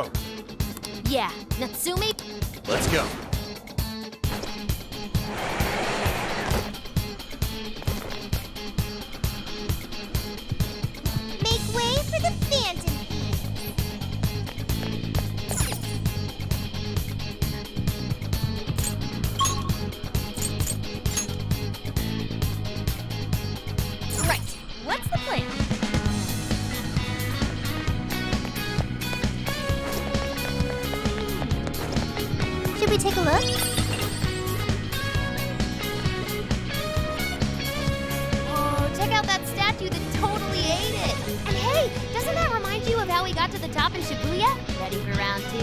go. Yeah, Natsumi? Let's go. Make way for the Phantom. Right, what's the plan? Should we take a look? Oh, check out that statue that totally ate it. And hey, doesn't that remind you of how we got to the top in Shibuya? Ready for round 2?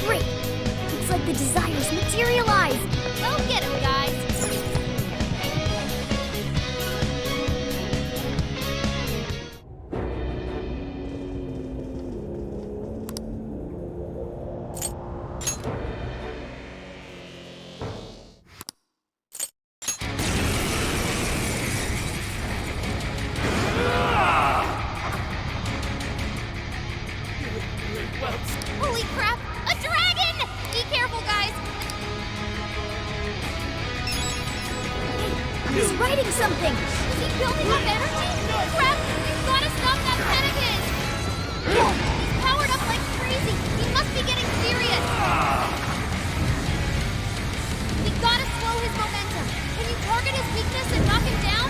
Great! Looks like the desires materialize! Go get 'em, guys! Holy crap! A dragon! Be careful, guys! He's writing something! Is he building up energy? Crap! We've gotta stop that pen of his! He's powered up like crazy! He must be getting serious! We gotta slow his momentum! Can you target his weakness and knock him down?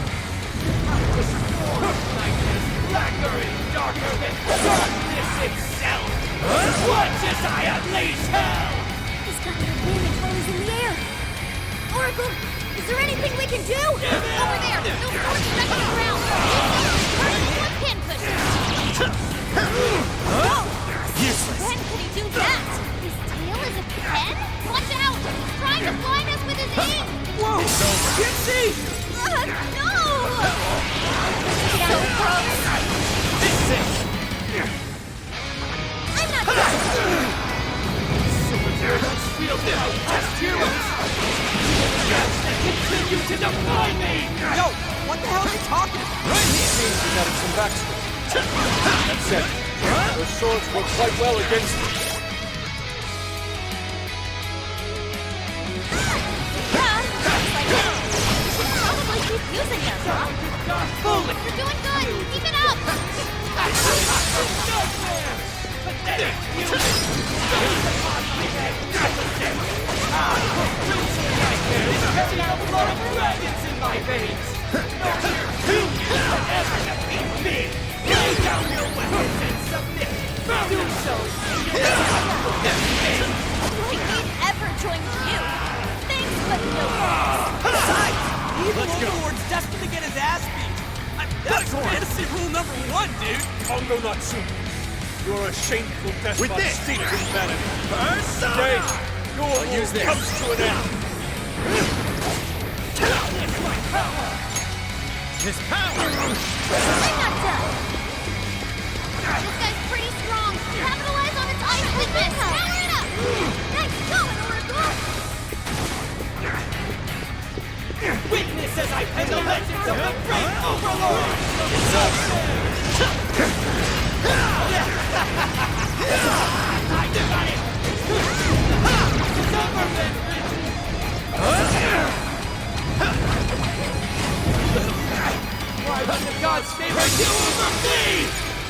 Nightmares blacker and darker than darkness itself! Watch as I unleash hell! He's got an advantage while he's in the air! Oracle, is there anything we can do? Over there! No force stuck on the ground! Target one pin cushion! Useless. When could he do that? His tail is a pen? Watch out! He's trying to blind us with his ink! Whoa! Can't see! No! So close! This is it! I'm not done! Super Terribles wield my best heroes! Continue to defy me! Yo, what the hell are you talking about? Right here! Seems we got some backstory. That said, those swords work quite well against me. Probably keep using them, huh? Fully! You're doing good! Keep it up! Nightmare! Pathetic! You upon my head! Nightmare is carrying a flood of dragons in my veins! You will ever defeat me! Lay down your weapons and submit! Do so! We can't ever join you! Thanks, but no thanks! Besides, evil Let's go. Overlord's destined to get his ass beat. That's fantasy rule number 1, dude. Pongo Natsu, you're a shameful despot With this. steeped in vanity. Persona! Today, your I'll rule use this. comes to an end. His power! I'm not done! This guy's pretty strong! Capitalize on its ice weakness! Power it up! Nice going, Oracle! Witness as I pen the legends of the great Overlord! It's I got it! It's over, Why would the gods favor you over me?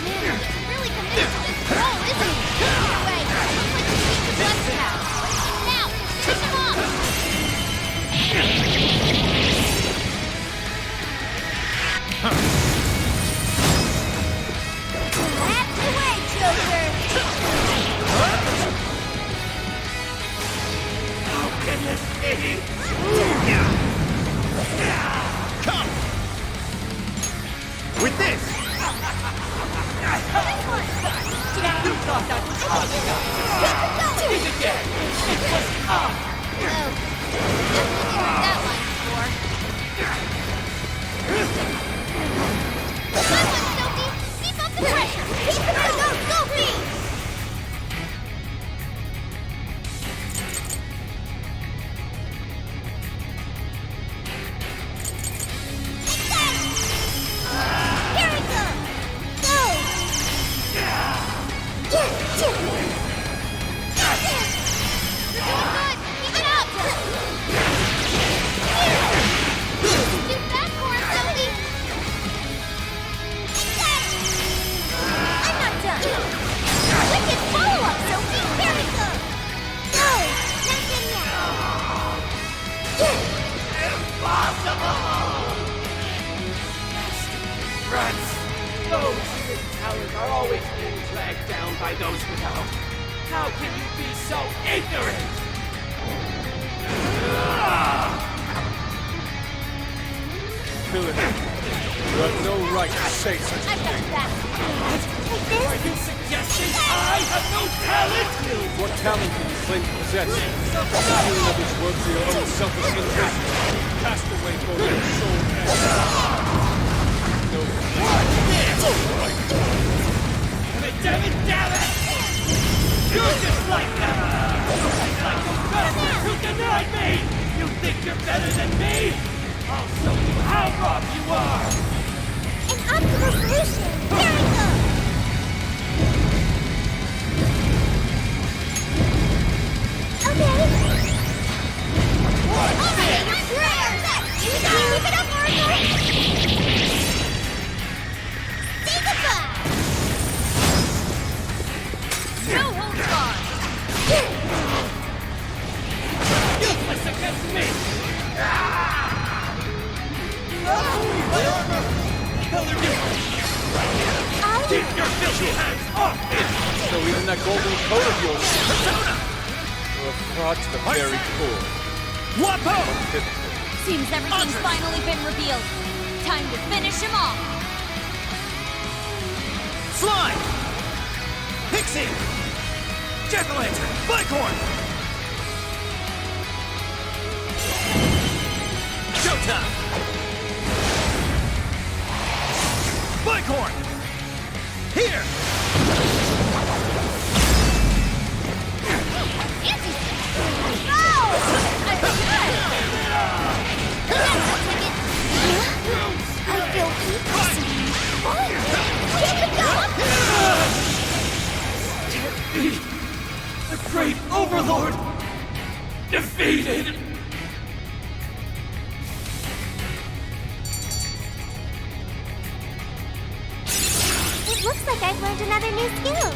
Man, he's really committed to this role, isn't he? Anyway, looks like we beat the best now. Now, finish him off! That's the way, Joker! How can this be? Come! With this! You thought that was are always being dragged down by those without. How can you be so ignorant? Villain, you have no right to say such a I got thing. your back. Are Like you suggesting I have no talent? What talent can you claim to possess? Stealing others' work for your own selfish interest. Cast away both your soul and no. Damn it! You're just like them! Like the bastard who denied me! You think you're better than me? I'll show you how wrong you are! An optimal solution! Here we go! Okay. Okay, you're great! Keep it up, Oracle! Say goodbye! No holds barred! Useless against me! Keep your filthy hands off me! So even that golden coat of yours, you're a fraud to the very core. Wapo! Hypocrite. Seems everything's finally been revealed. Time to finish him off. Slime! Pixie! Jack-o'-lantern! Bicorn! Showtime! Bicorn! Here! I feel keep it going! The great overlord! Defeated! It looks like I've learned another new skill.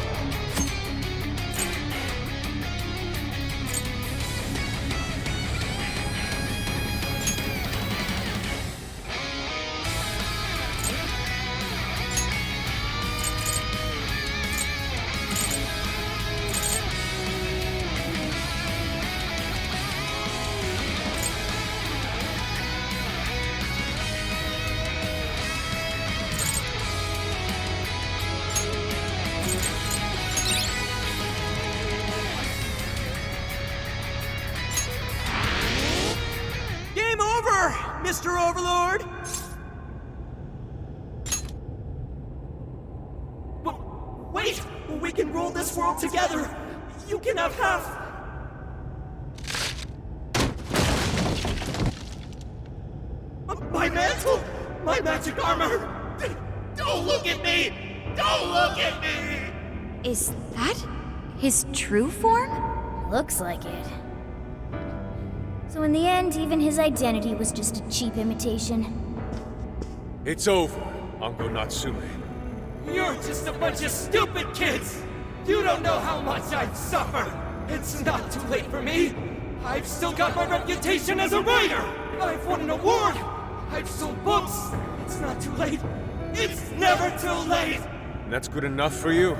Game over, Mr. Overlord! Wait! We can rule this world together! You can have half! My mantle! My magic armor! Don't look at me! Don't look at me! Is that his true form? Looks like it. So in the end, even his identity was just a cheap imitation. It's over, Ango Natsume. You're just a bunch of stupid kids! You don't know how much I've suffered! It's not too late for me! I've still got my reputation as a writer! I've won an award! I've sold books! It's not too late! It's never too late! And that's good enough for you?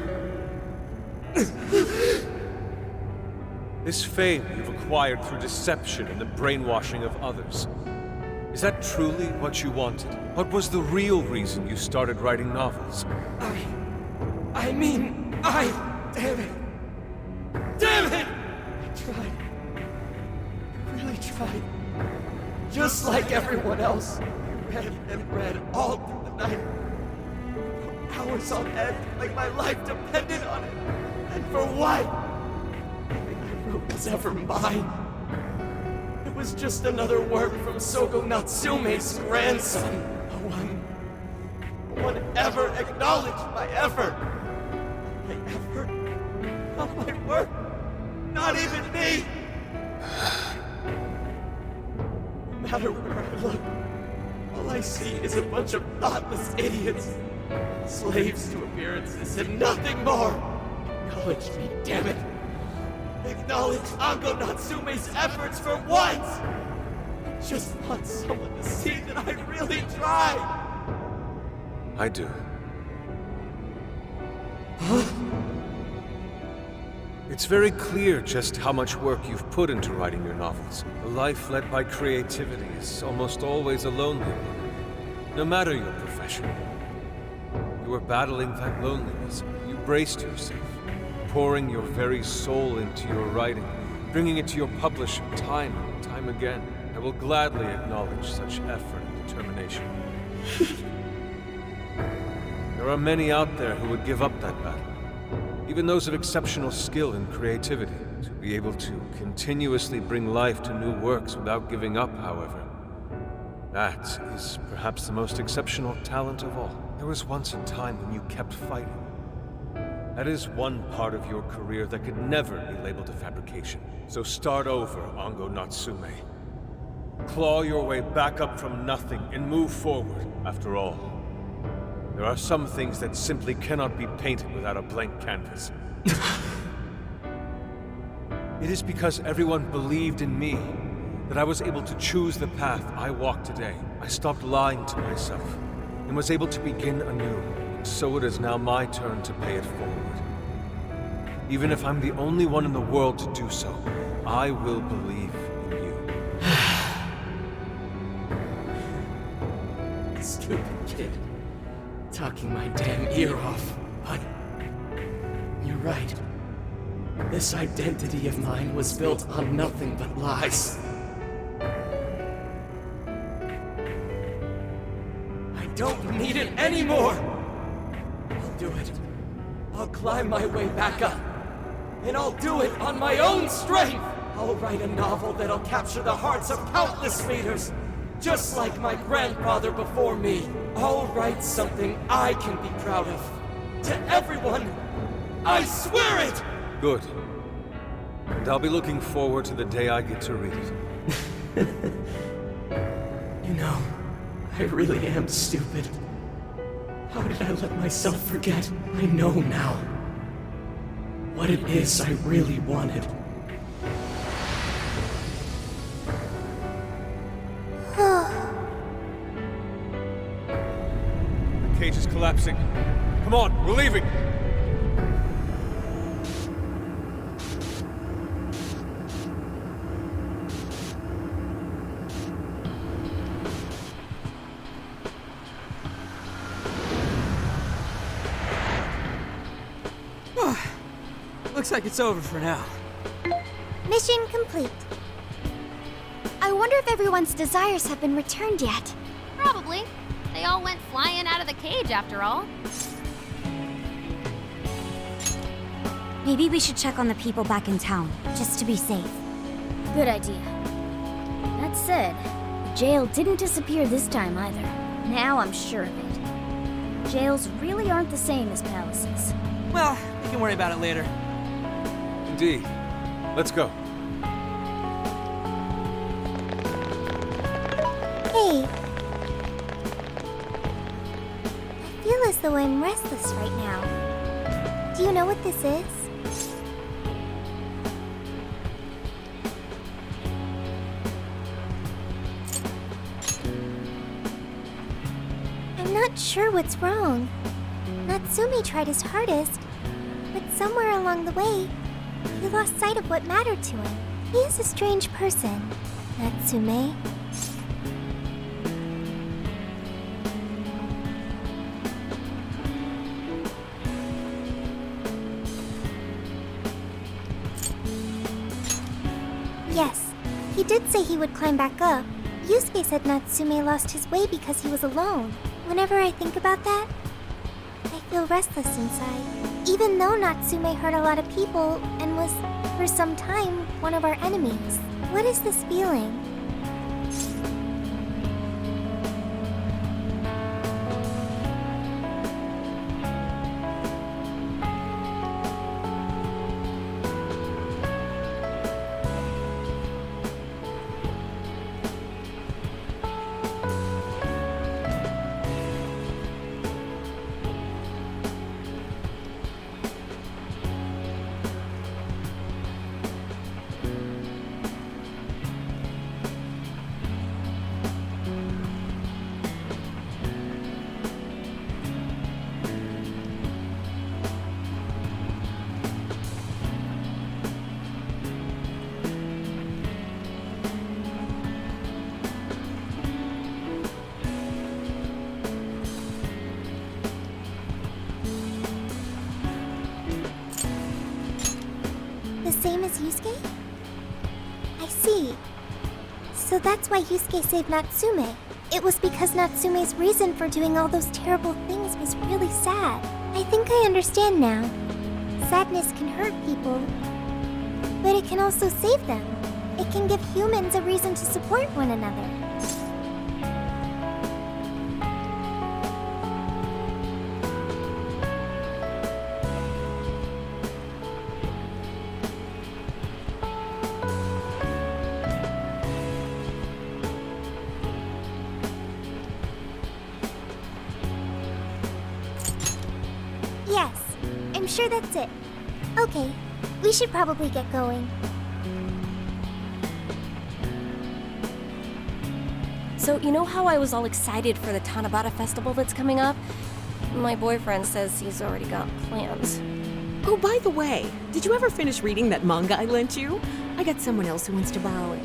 This fame you've acquired through deception and the brainwashing of others. Is that truly what you wanted? What was the real reason you started writing novels? Damn it! Damn it! I tried. I really tried. Just like everyone else. Read and read all through the night. For hours on end, like my life depended on it. And for what? Nothing I wrote was ever mine. It was just another work from Sogo Natsume's grandson. No one ever acknowledged my effort. My effort? Not my work. Not even me. No matter where I look, all I see is a bunch of thoughtless idiots. Slaves to appearances and nothing more. Acknowledge me, damn it. Acknowledge Ango Natsume's efforts for once. I just want someone to see that I really tried. I do. It's very clear just how much work you've put into writing your novels. A life led by creativity is almost always a lonely one, no matter your profession. You were battling that loneliness. You braced yourself, pouring your very soul into your writing, bringing it to your publisher time and time again. I will gladly acknowledge such effort and determination. There are many out there who would give up that battle. Even those of exceptional skill and creativity. To be able to continuously bring life to new works without giving up, however, that is perhaps the most exceptional talent of all. There was once a time when you kept fighting. That is one part of your career that could never be labeled a fabrication. So start over, Ango Natsume. Claw your way back up from nothing and move forward. After all, there are some things that simply cannot be painted without a blank canvas. It is because everyone believed in me that I was able to choose the path I walk today. I stopped lying to myself and was able to begin anew. So it is now my turn to pay it forward. Even if I'm the only one in the world to do so, I will believe in you. Stupid kid. Talking my damn ear off. But you're right. This identity of mine was built on nothing but lies. I don't need it anymore! I'll do it. I'll climb my way back up. And I'll do it on my own strength! I'll write a novel that'll capture the hearts of countless readers, just like my grandfather before me. I'll write something I can be proud of. To everyone, I swear it! Good. And I'll be looking forward to the day I get to read it. You know, I really am stupid. How did I let myself forget? I know now what it is I really wanted. The cage is collapsing. Come on, we're leaving! Looks like it's over for now. Mission complete. I wonder if everyone's desires have been returned yet. Probably. They all went flying out of the cage after all. Maybe we should check on the people back in town, just to be safe. Good idea. That said, the jail didn't disappear this time either. Now I'm sure of it. Jails really aren't the same as palaces. Well, we can worry about it later. Indeed. Let's go. Hey. I feel as though I'm restless right now. Do you know what this is? I'm not sure what's wrong. Natsume tried his hardest, but somewhere along the way, he lost sight of what mattered to him. He is a strange person, Natsume. Yes, he did say he would climb back up. Yusuke said Natsume lost his way because he was alone. Whenever I think about that, I feel restless inside. Even though Natsume hurt a lot of people and was, for some time, one of our enemies. What is this feeling? same as Yusuke? I see. So that's why Yusuke saved Natsume. It was because Natsume's reason for doing all those terrible things was really sad. I think I understand now. Sadness can hurt people, but it can also save them. It can give humans a reason to support one another. Yes, I'm sure that's it. Okay, we should probably get going. So, you know how I was all excited for the Tanabata festival that's coming up? My boyfriend says he's already got plans. Oh, by the way, did you ever finish reading that manga I lent you? I got someone else who wants to borrow it.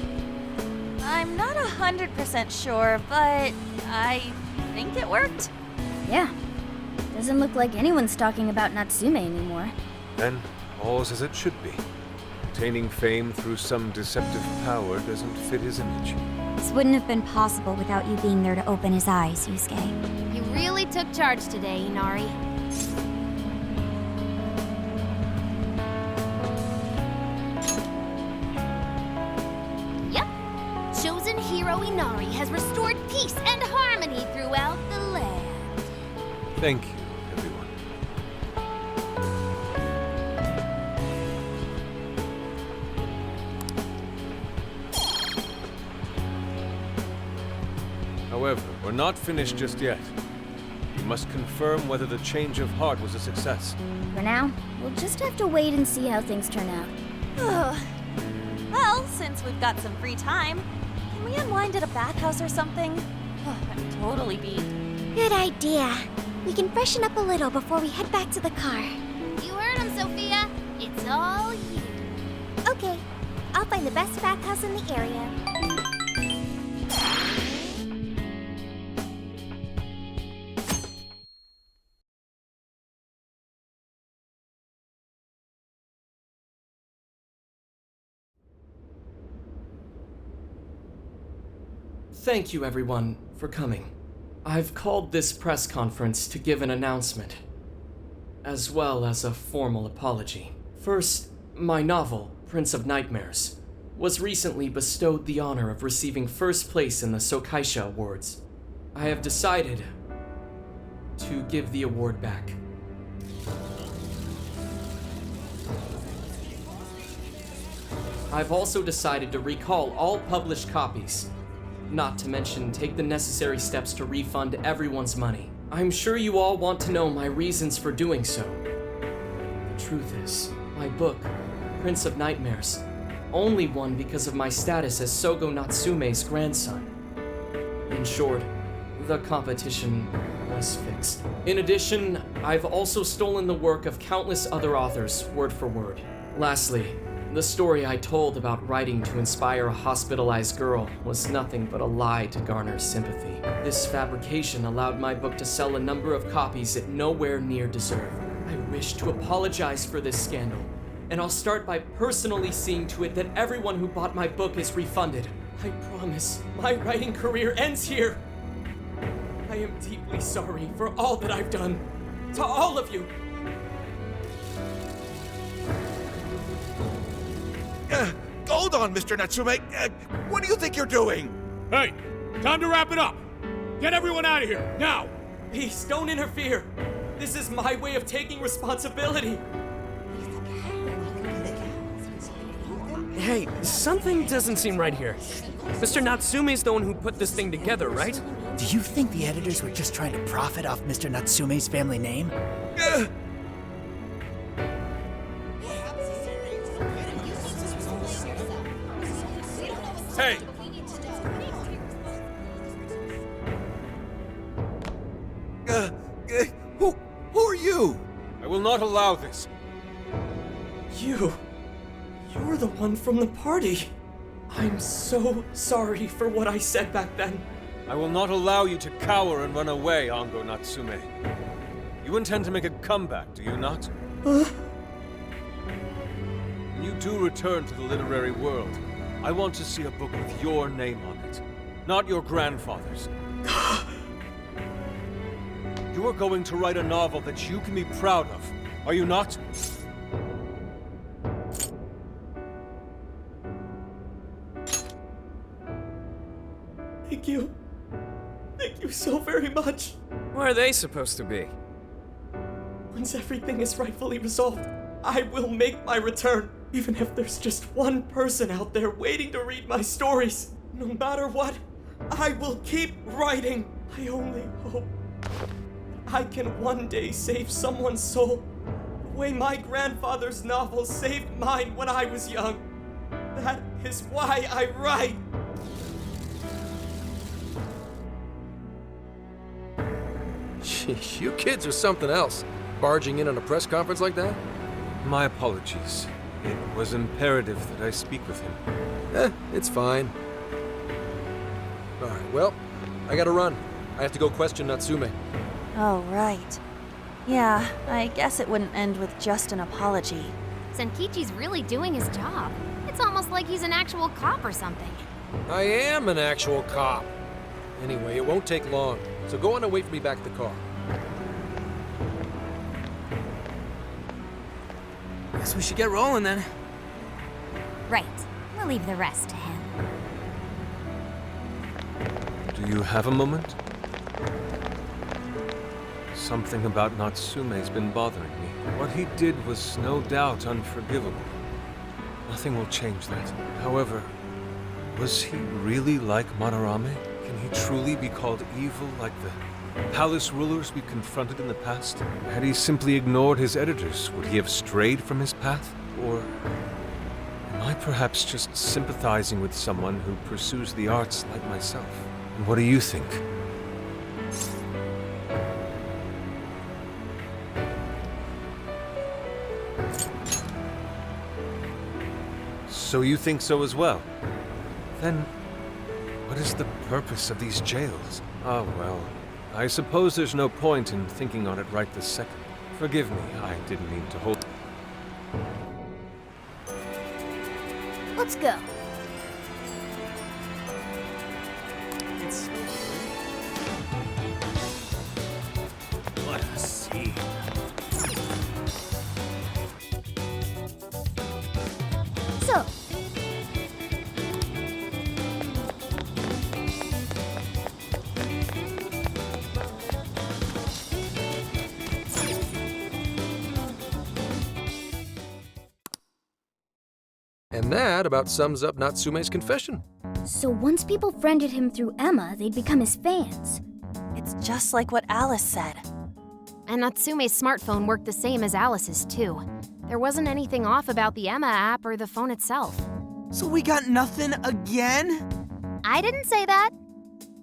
I'm not 100% sure, but I think it worked. Yeah. Doesn't look like anyone's talking about Natsume anymore. Then, all's as it should be. Obtaining fame through some deceptive power doesn't fit his image. This wouldn't have been possible without you being there to open his eyes, Yusuke. You really took charge today, Inari. Yep. Chosen hero Inari has restored peace and harmony throughout the land. Thank you, everyone. However, we're not finished just yet. We must confirm whether the change of heart was a success. For now, we'll just have to wait and see how things turn out. Well, since we've got some free time, can we unwind at a bathhouse or something? I'm totally beat. Good idea. We can freshen up a little before we head back to the car. You heard him, Sophia. It's all you. Okay, I'll find the best bathhouse in the area. Thank you, everyone, for coming. I've called this press conference to give an announcement, as well as a formal apology. First, my novel, Prince of Nightmares, was recently bestowed the honor of receiving first place in the Sokaisha Awards. I have decided to give the award back. I've also decided to recall all published copies, not to mention take the necessary steps to refund everyone's money. I'm sure you all want to know my reasons for doing so. The truth is, my book, Prince of Nightmares, only won because of my status as Sogo Natsume's grandson. In short, the competition was fixed. In addition, I've also stolen the work of countless other authors, word for word. Lastly, the story I told about writing to inspire a hospitalized girl was nothing but a lie to garner sympathy. This fabrication allowed my book to sell a number of copies it nowhere near deserved. I wish to apologize for this scandal, and I'll start by personally seeing to it that everyone who bought my book is refunded. I promise, my writing career ends here. I am deeply sorry for all that I've done. To all of you. Hold on, Mr. Natsume. What do you think you're doing? Hey, time to wrap it up. Get everyone out of here, now! Please, don't interfere. This is my way of taking responsibility. Hey, something doesn't seem right here. Mr. Natsume's the one who put this thing together, right? Do you think the editors were just trying to profit off Mr. Natsume's family name? Hey! Who are you? I will not allow this. You're the one from the party. I'm so sorry for what I said back then. I will not allow you to cower and run away, Ango Natsume. You intend to make a comeback, do you not? when you do return to the literary world, I want to see a book with your name on it, not your grandfather's. You are going to write a novel that you can be proud of, are you not? Thank you. Thank you so very much. Where are they supposed to be? Once everything is rightfully resolved, I will make my return. Even if there's just one person out there waiting to read my stories. No matter what, I will keep writing. I only hope I can one day save someone's soul the way my grandfather's novel saved mine when I was young. That is why I write. Sheesh, you kids are something else. Barging in on a press conference like that? My apologies. It was imperative that I speak with him. It's fine. Alright, well, I gotta run. I have to go question Natsume. Oh, right. Yeah, I guess it wouldn't end with just an apology. Zenkichi's really doing his job. It's almost like he's an actual cop or something. I am an actual cop. Anyway, it won't take long, so go on and wait for me back at the car. Guess we should get rolling then. Right. We'll leave the rest to him. Do you have a moment? Something about Natsume's been bothering me. What he did was no doubt unforgivable. Nothing will change that. However, was he really like Madarame? Can he truly be called evil like the palace rulers we confronted in the past? Had he simply ignored his editors, would he have strayed from his path? Or am I perhaps just sympathizing with someone who pursues the arts like myself? And what do you think? So you think so as well? Then what is the purpose of these jails? Ah, well, I suppose there's no point in thinking on it right this second. Forgive me, I didn't mean to hold... Let's go. What a scene. So, And that about sums up Natsume's confession. So once people friended him through Emma, they'd become his fans. It's just like what Alice said. And Natsume's smartphone worked the same as Alice's, too. There wasn't anything off about the Emma app or the phone itself. So we got nothing again? I didn't say that.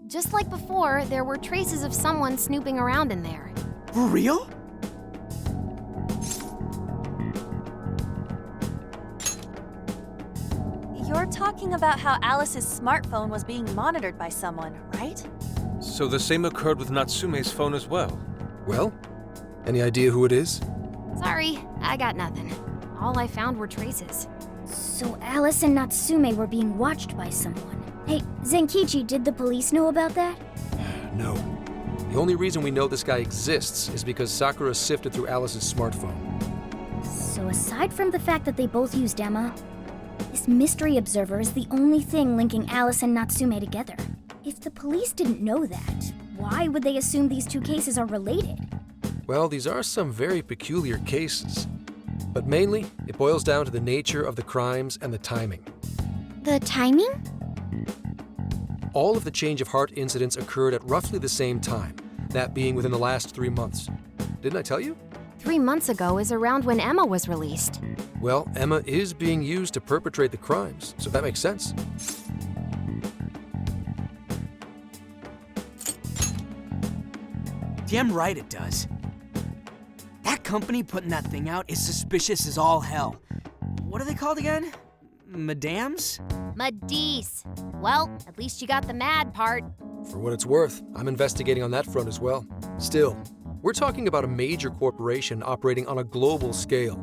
Just like before, there were traces of someone snooping around in there. For real? You're talking about how Alice's smartphone was being monitored by someone, right? So the same occurred with Natsume's phone as well? Well, any idea who it is? Sorry, I got nothing. All I found were traces. So Alice and Natsume were being watched by someone. Hey, Zenkichi, did the police know about that? No. The only reason we know this guy exists is because Sakura sifted through Alice's smartphone. So aside from the fact that they both used Emma, this mystery observer is the only thing linking Alice and Natsume together. If the police didn't know that, why would they assume these two cases are related? Well, these are some very peculiar cases. But mainly, it boils down to the nature of the crimes and the timing. the timing? All of the change of heart incidents occurred at roughly the same time, that being within the last 3 months. Didn't I tell you? 3 months ago is around when Emma was released. Well, Emma is being used to perpetrate the crimes, so that makes sense. Damn right it does. That company putting that thing out is suspicious as all hell. What are they called again? Madams? Madis. Well, at least you got the mad part. For what it's worth, I'm investigating on that front as well. Still, we're talking about a major corporation operating on a global scale.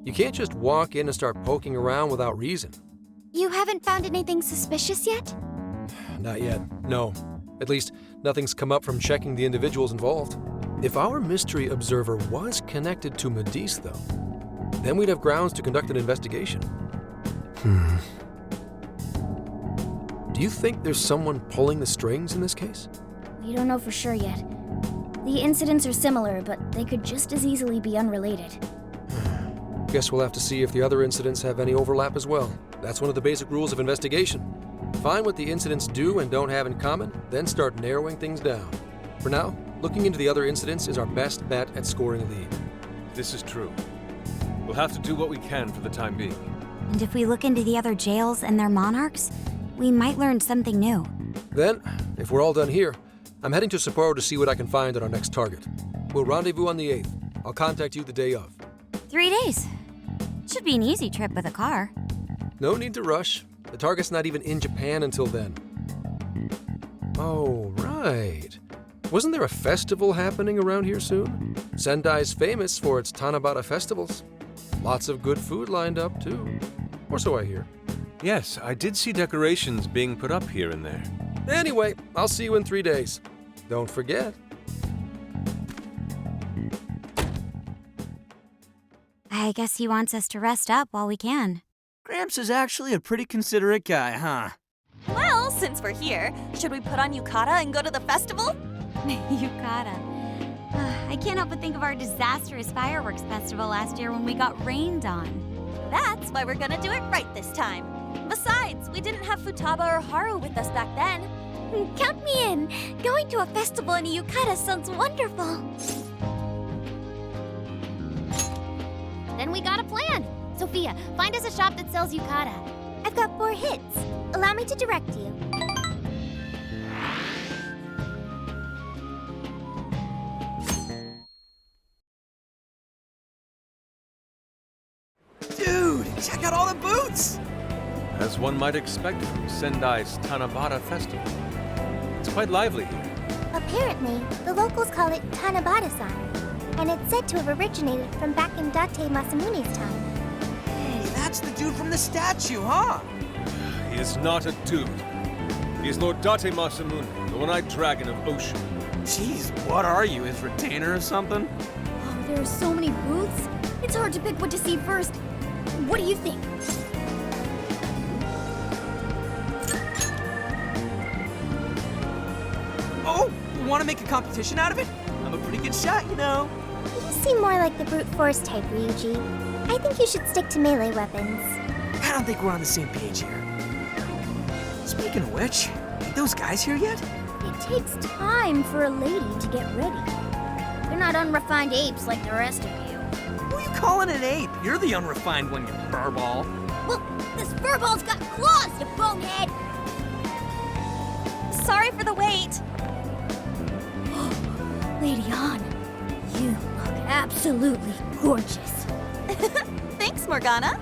You can't just walk in and start poking around without reason. You haven't found anything suspicious yet? Not yet, no. At least, nothing's come up from checking the individuals involved. If our mystery observer was connected to Medice, though, then we'd have grounds to conduct an investigation. Do you think there's someone pulling the strings in this case? We don't know for sure yet. The incidents are similar, but they could just as easily be unrelated. Guess we'll have to see if the other incidents have any overlap as well. That's one of the basic rules of investigation. Find what the incidents do and don't have in common, then start narrowing things down. For now, looking into the other incidents is our best bet at scoring a lead. This is true. We'll have to do what we can for the time being. And if we look into the other jails and their monarchs, we might learn something new. Then, if we're all done here, I'm heading to Sapporo to see what I can find on our next target. We'll rendezvous on the 8th. I'll contact you the day of. 3 days. Should be an easy trip with a car. No need to rush. The target's not even in Japan until then. Oh, right. Wasn't there a festival happening around here soon? Sendai's famous for its Tanabata festivals. Lots of good food lined up, too. Or so I hear. Yes, I did see decorations being put up here and there. Anyway, I'll see you in 3 days. Don't forget. I guess he wants us to rest up while we can. Gramps is actually a pretty considerate guy, huh? Well, since we're here, should we put on yukata and go to the festival? Yukata. I can't help but think of our disastrous fireworks festival last year when we got rained on. That's why we're gonna do it right this time. Besides, we didn't have Futaba or Haru with us back then. Count me in! Going to a festival in a yukata sounds wonderful. Then we got a plan. Sophia, find us a shop that sells yukata. I've got 4 hits. Allow me to direct you. Dude, check out all the booths! As one might expect from Sendai's Tanabata Festival. It's quite lively here. Apparently, the locals call it Tanabata-san, and it's said to have originated from back in Date Masamune's time. Hey, that's the dude from the statue, huh? He is not a dude. He is Lord Date Masamune, the one-eyed dragon of Ocean. Jeez, what are you, his retainer or something? Oh, there are so many booths. It's hard to pick what to see first. What do you think? Oh, you want to make a competition out of it? I'm a pretty good shot, you know. You seem more like the brute force type, Ryuji. I think you should stick to melee weapons. I don't think we're on the same page here. Speaking of which, ain't those guys here yet? It takes time for a lady to get ready. They're not unrefined apes like the rest of you. Who are you calling an ape? You're the unrefined one, you furball. Well, this furball's got claws, you bonehead! Sorry for the wait. Lady Han, you look absolutely gorgeous. Thanks, Morgana.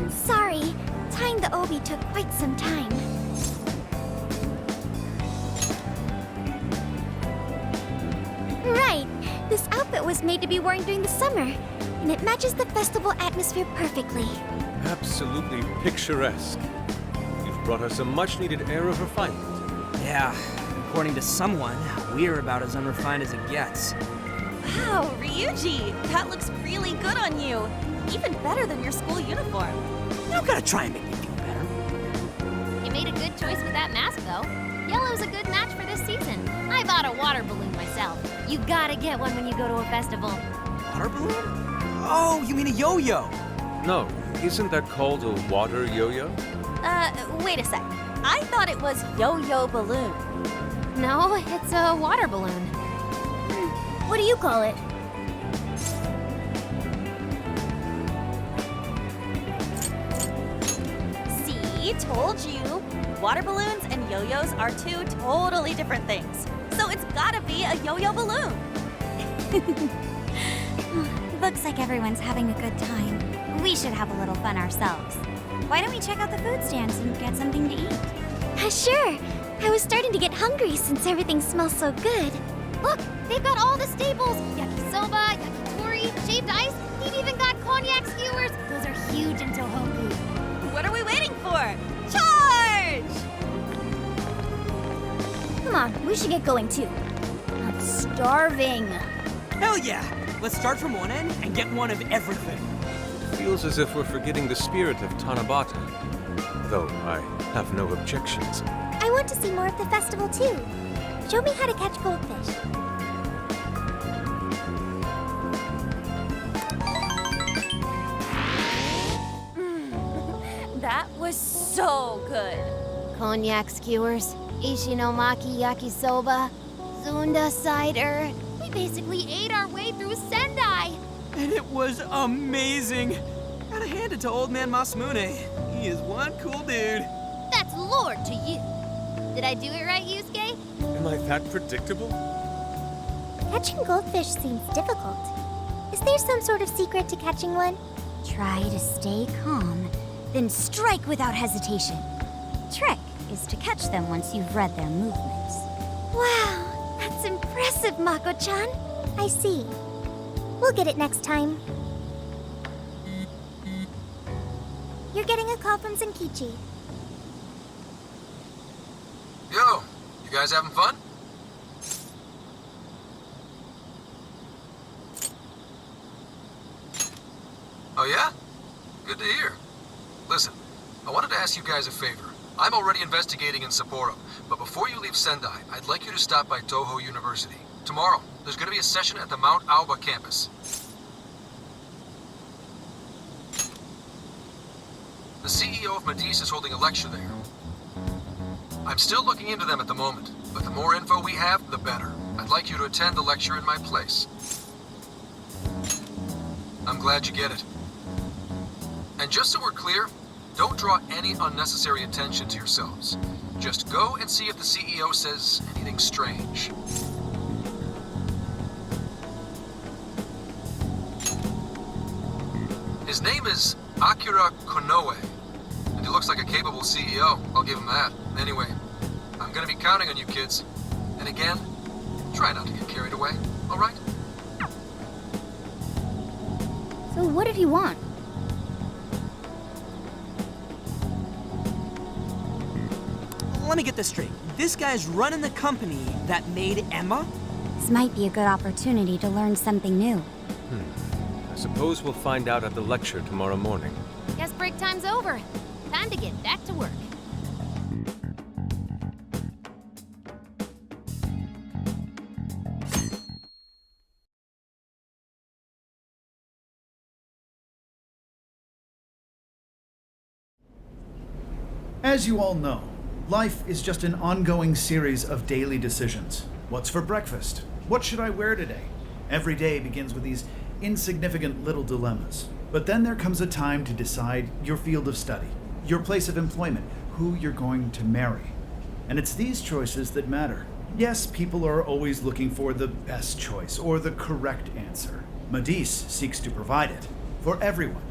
Sorry, tying the obi took quite some time. Right, this outfit was made to be worn during the summer, and it matches the festival atmosphere perfectly. Absolutely picturesque. You've brought us a much-needed air of refinement. Yeah, according to someone, we're about as unrefined as it gets. Wow, Ryuji, that looks really good on you. Even better than your school uniform. You don't gotta try and make me feel better. You made a good choice with that mask, though. Yellow's a good match for this season. I bought a water balloon myself. You gotta get one when you go to a festival. Water balloon? Oh, you mean a yo-yo? No, isn't that called a water yo-yo? Wait a sec. I thought it was yo-yo balloon. No, it's a water balloon. What do you call it? See, told you. Water balloons and yo-yos are 2 totally different things. So it's gotta be a yo-yo balloon. Looks like everyone's having a good time. We should have a little fun ourselves. Why don't we check out the food stands and get something to eat? Sure. I was starting to get hungry since everything smells so good. Look, they've got all the staples. Yakisoba, yakitori, shaved ice, We've even got cognac skewers. Those are huge in Tohoku. What are we waiting for? Charge! Come on, we should get going too. I'm starving. Hell yeah! Let's start from one end and get one of everything. Feels as if we're forgetting the spirit of Tanabata. Though I have no objections. I want to see more of the festival too. Show me how to catch goldfish. That was so good. Cognac skewers, Ishinomaki yakisoba, Zunda cider. We basically ate our way through Sendai. And it was amazing. Gotta hand it to old man Masamune. He is one cool dude. That's Lord to you. Did I do it right, Yusuke? Am I that predictable? Catching goldfish seems difficult. Is there some sort of secret to catching one? Try to stay calm, then strike without hesitation. Trick is to catch them once you've read their movements. Wow, that's impressive, Mako-chan. I see. We'll get it next time. You're getting a call from Zenkichi. Yo, you guys having fun? Oh yeah? Good to hear. Listen, I wanted to ask you guys a favor. I'm already investigating in Sapporo, but before you leave Sendai, I'd like you to stop by Toho University. Tomorrow, there's going to be a session at the Mount Aoba campus. The CEO of Medice is holding a lecture there. I'm still looking into them at the moment, but the more info we have, the better. I'd like you to attend the lecture in my place. I'm glad you get it. And just so we're clear, don't draw any unnecessary attention to yourselves. Just go and see if the CEO says anything strange. His name is Akira Konoe, and he looks like a capable CEO, I'll give him that. Anyway, I'm gonna be counting on you kids. And again, try not to get carried away, alright? So what did he want? Let me get this straight. This guy's running the company that made Emma? This might be a good opportunity to learn something new. I suppose we'll find out at the lecture tomorrow morning. Guess break time's over. Time to get back to work. As you all know, life is just an ongoing series of daily decisions. What's for breakfast? What should I wear today? Every day begins with these insignificant little dilemmas. But then there comes a time to decide your field of study, your place of employment, who you're going to marry. And it's these choices that matter. Yes, people are always looking for the best choice or the correct answer. Medice seeks to provide it for everyone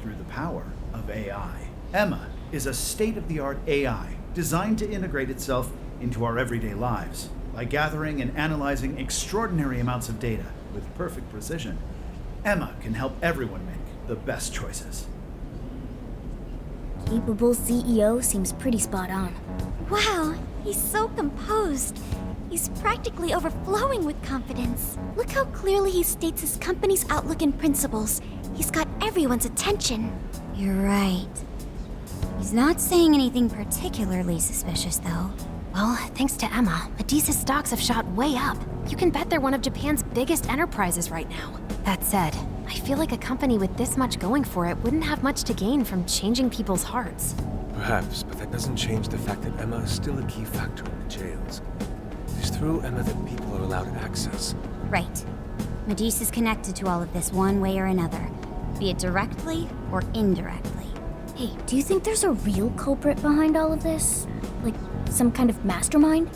through the power of AI. Emma is a state-of-the-art AI designed to integrate itself into our everyday lives. By gathering and analyzing extraordinary amounts of data with perfect precision, Emma can help everyone make the best choices. Capable CEO seems pretty spot on. Wow, he's so composed. He's practically overflowing with confidence. Look how clearly he states his company's outlook and principles. He's got everyone's attention. You're right. He's not saying anything particularly suspicious, though. Well, thanks to Emma, Medice's stocks have shot way up. You can bet they're one of Japan's biggest enterprises right now. That said, I feel like a company with this much going for it wouldn't have much to gain from changing people's hearts. Perhaps, but that doesn't change the fact that Emma is still a key factor in the jails. It is through Emma that people are allowed access. Right. Medice is connected to all of this one way or another, be it directly or indirectly. Hey, do you think there's a real culprit behind all of this? Like, some kind of mastermind?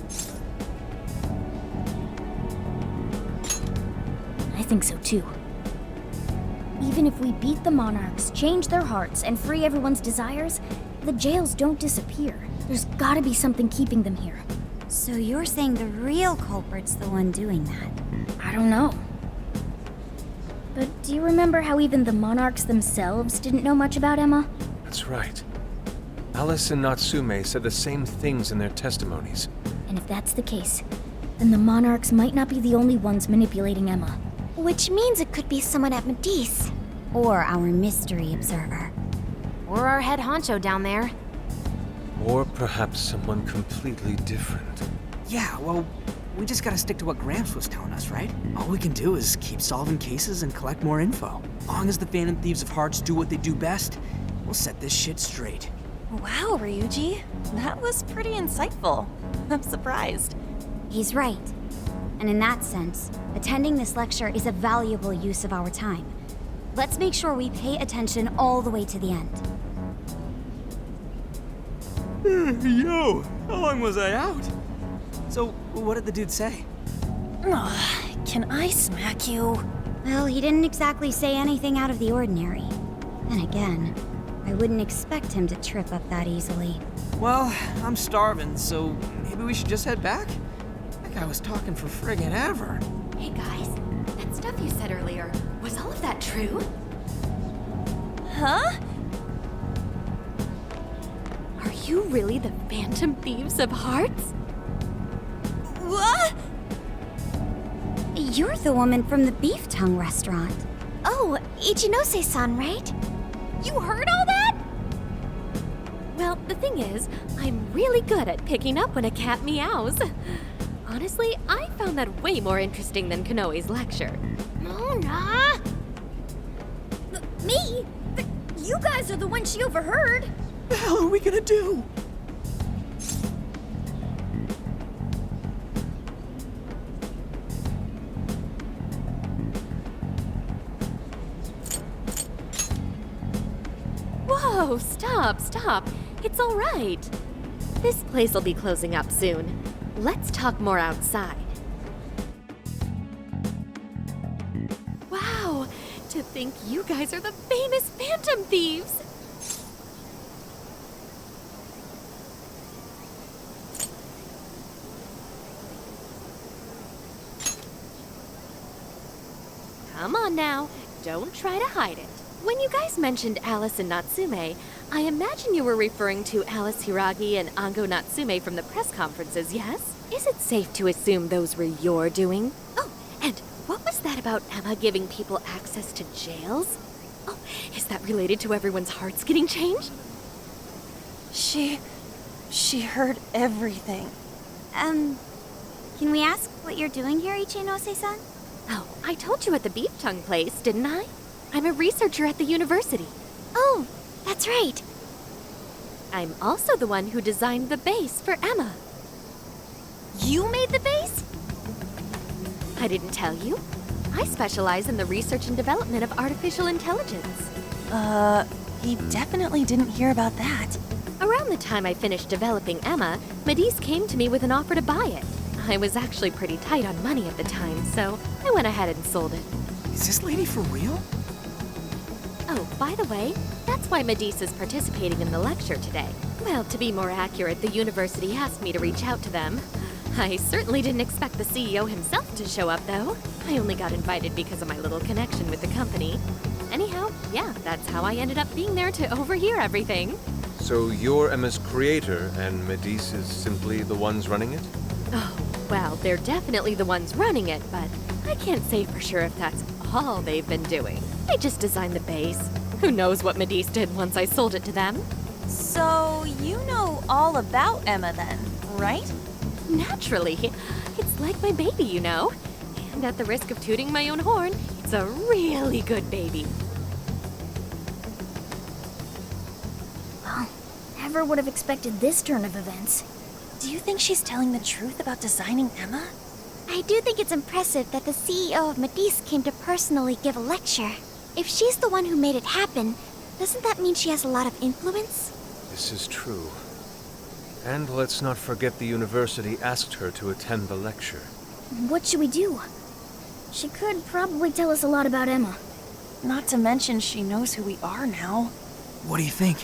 I think so too. Even if we beat the monarchs, change their hearts, and free everyone's desires, the jails don't disappear. There's gotta be something keeping them here. So you're saying the real culprit's the one doing that? I don't know. But do you remember how even the monarchs themselves didn't know much about Emma? That's right. Alice and Natsume said the same things in their testimonies. And if that's the case, then the monarchs might not be the only ones manipulating Emma. Which means it could be someone at Medice. Or our mystery observer. Or our head honcho down there. Or perhaps someone completely different. Yeah, well, we just gotta stick to what Gramps was telling us, right? All we can do is keep solving cases and collect more info. Long as the Phantom Thieves of Hearts do what they do best, we'll set this shit straight. Wow, Ryuji. That was pretty insightful. I'm surprised. He's right. And in that sense, attending this lecture is a valuable use of our time. Let's make sure we pay attention all the way to the end. Yo, how long was I out? So, what did the dude say? Can I smack you? Well, he didn't exactly say anything out of the ordinary. Then again, I wouldn't expect him to trip up that easily. Well, I'm starving, so maybe we should just head back? That guy was talking for friggin' ever. Hey guys, that stuff you said earlier, was all of that true? Huh? Are you really the Phantom Thieves of Hearts? What? You're the woman from the Beef Tongue restaurant. Oh, Ichinose-san, right? You heard all that? Well, the thing is, I'm really good at picking up when a cat meows. Honestly, I found that way more interesting than Konoe's lecture. Mona! Me? You guys are the ones she overheard. The hell are we gonna do? Whoa, stop. It's all right. This place will be closing up soon. Let's talk more outside. Wow, to think you guys are the famous Phantom Thieves. Come on now, don't try to hide it. When you guys mentioned Alice and Natsume, I imagine you were referring to Alice Hiragi and Ango Natsume from the press conferences, yes? Is it safe to assume those were your doing? Oh, and what was that about Emma giving people access to jails? Oh, is that related to everyone's hearts getting changed? She heard everything. Can we ask what you're doing here, Ichinose-san? Oh, I told you at the Beef Tongue place, didn't I? I'm a researcher at the university. Oh, that's right. I'm also the one who designed the base for Emma. You made the base? I didn't tell you. I specialize in the research and development of artificial intelligence. He definitely didn't hear about that. Around the time I finished developing Emma, Medice came to me with an offer to buy it. I was actually pretty tight on money at the time, so I went ahead and sold it. Is this lady for real? Oh, by the way, that's why Medice is participating in the lecture today. Well, to be more accurate, the university asked me to reach out to them. I certainly didn't expect the CEO himself to show up, though. I only got invited because of my little connection with the company. Anyhow, yeah, that's how I ended up being there to overhear everything. So you're Emma's creator, and Medice is simply the ones running it? Oh, well, they're definitely the ones running it, but I can't say for sure if that's all they've been doing. I just designed the base. Who knows what Medice did once I sold it to them? So, you know all about Emma then, right? Naturally. It's like my baby, you know. And at the risk of tooting my own horn, it's a really good baby. Well, never would have expected this turn of events. Do you think she's telling the truth about designing Emma? I do think it's impressive that the CEO of Medice came to personally give a lecture. If she's the one who made it happen, doesn't that mean she has a lot of influence? This is true. And let's not forget the university asked her to attend the lecture. What should we do? She could probably tell us a lot about Emma. Not to mention she knows who we are now. What do you think?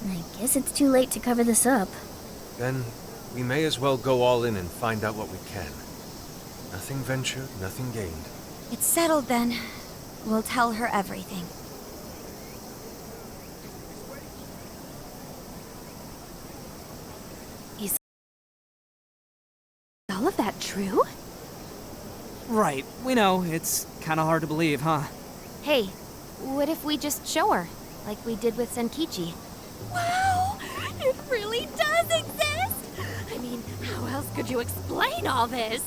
I guess it's too late to cover this up. Then we may as well go all in and find out what we can. Nothing ventured, nothing gained. It's settled then. We'll tell her everything. Is all of that true? Right, we know. It's kind of hard to believe, huh? Hey, what if we just show her, like we did with Senkichi? Wow! It really does exist! I mean, how else could you explain all this?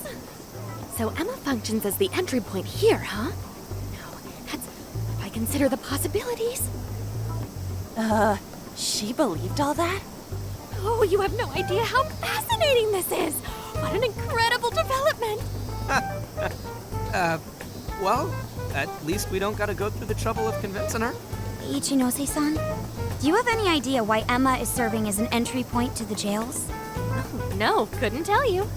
So Emma functions as the entry point here, huh? No, that's... if I consider the possibilities. She believed all that? Oh, you have no idea how fascinating this is! What an incredible development! Well, at least we don't gotta go through the trouble of convincing her. Ichinose-san, do you have any idea why Emma is serving as an entry point to the jails? Oh, no, couldn't tell you.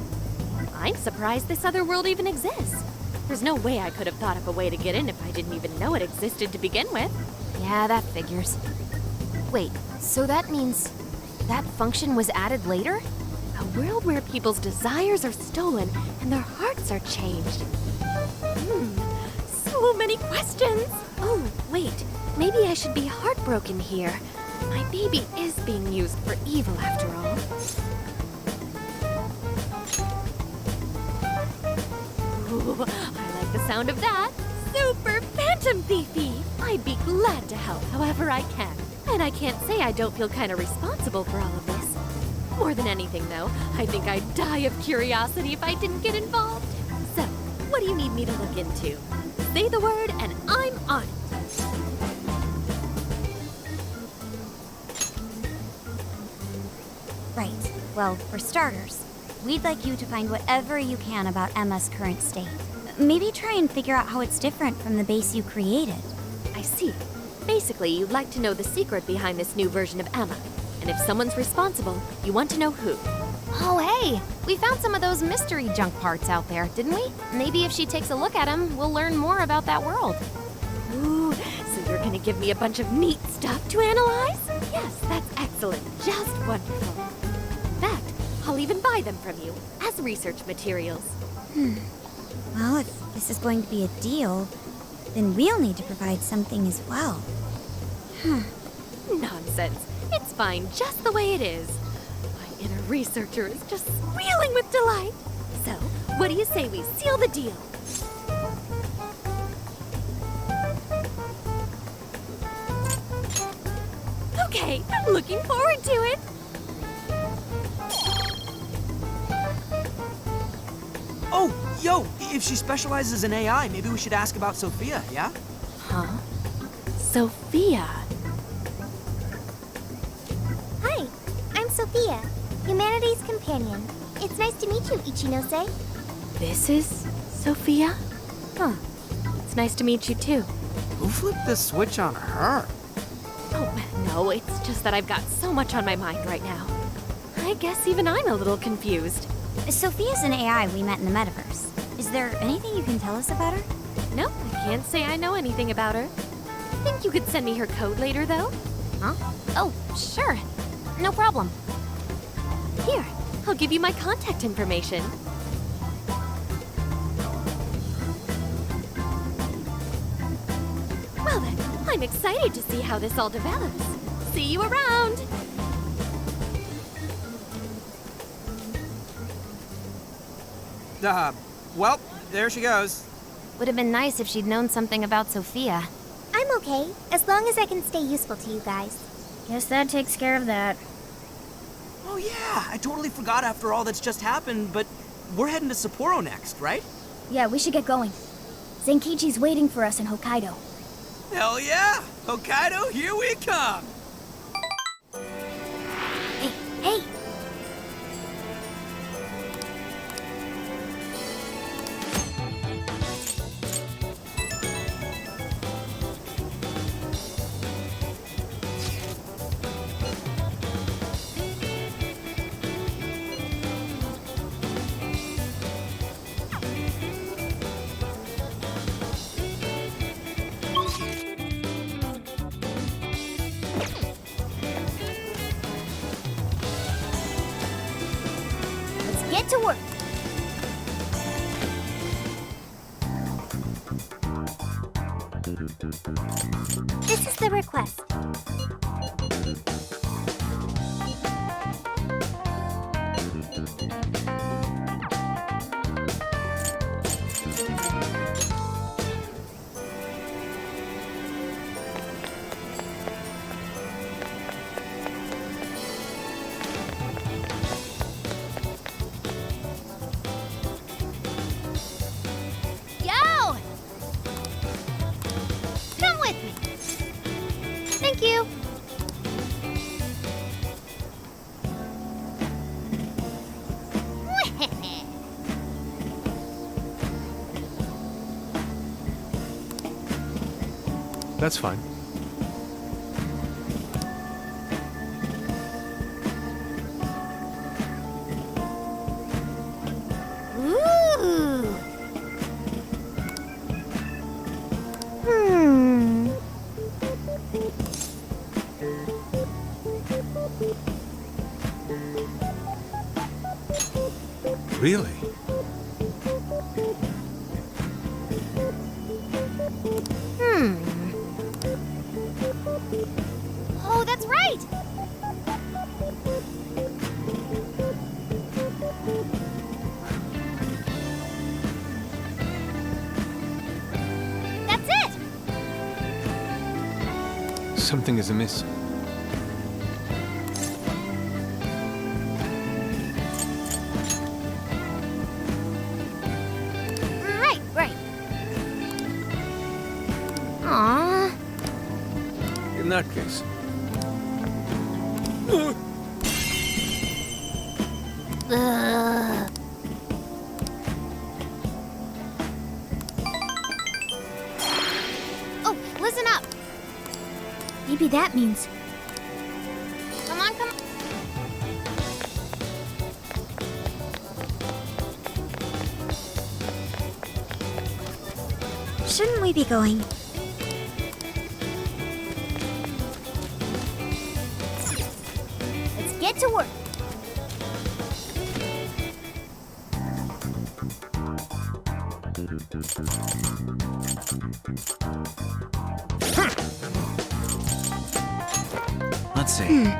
I'm surprised this other world even exists. There's no way I could have thought of a way to get in if I didn't even know it existed to begin with. Yeah, that figures. Wait, so that means that function was added later? A world where people's desires are stolen and their hearts are changed. So many questions! Oh, wait. Maybe I should be heartbroken here. My baby is being used for evil after all. Ooh, I like the sound of that! Super Phantom Thiefy! I'd be glad to help however I can. And I can't say I don't feel kind of responsible for all of this. More than anything, though, I think I'd die of curiosity if I didn't get involved. So, what do you need me to look into? Say the word and I'm on it. Right. Well, for starters, we'd like you to find whatever you can about Emma's current state. Maybe try and figure out how it's different from the base you created. I see. Basically, you'd like to know the secret behind this new version of Emma. And if someone's responsible, you want to know who. Oh, hey! We found some of those mystery junk parts out there, didn't we? Maybe if she takes a look at them, we'll learn more about that world. Ooh, so you're gonna give me a bunch of neat stuff to analyze? Yes, that's excellent. Just wonderful. In fact, I'll even buy them from you as research materials. Well, if this is going to be a deal, then we'll need to provide something as well. Nonsense. It's fine just the way it is. My inner researcher is just squealing with delight. So, what do you say we seal the deal? Okay, looking forward to it! Oh, yo, if she specializes in AI, maybe we should ask about Sophia, yeah? Huh? Sophia? Hi, I'm Sophia, Humanity's companion. It's nice to meet you, Ichinose. This is Sophia? Huh. It's nice to meet you too. Who flipped the switch on her? Oh, no, it's just that I've got so much on my mind right now. I guess even I'm a little confused. Sophia's an AI we met in the metaverse. Is there anything you can tell us about her? No, I can't say I know anything about her. Think you could send me her code later, though? Huh? Oh, sure. No problem. Here, I'll give you my contact information. Well then, I'm excited to see how this all develops. See you around! Well, there she goes. Would have been nice if she'd known something about Sophia. I'm okay, as long as I can stay useful to you guys. Guess that takes care of that. Oh yeah, I totally forgot after all that's just happened, but we're heading to Sapporo next, right? Yeah, we should get going. Zenkichi's waiting for us in Hokkaido. Hell yeah! Hokkaido, here we come! Hey! get to work. This is the request. Yo! Come with me. Thank you. That's fine. Ooh. Really? Oh, that's right. That's it. Something is amiss. Right. Aww. In that case, Ugh. Oh, listen up. Maybe that means Come on. Shouldn't we be going? Let's get to work. Let's see.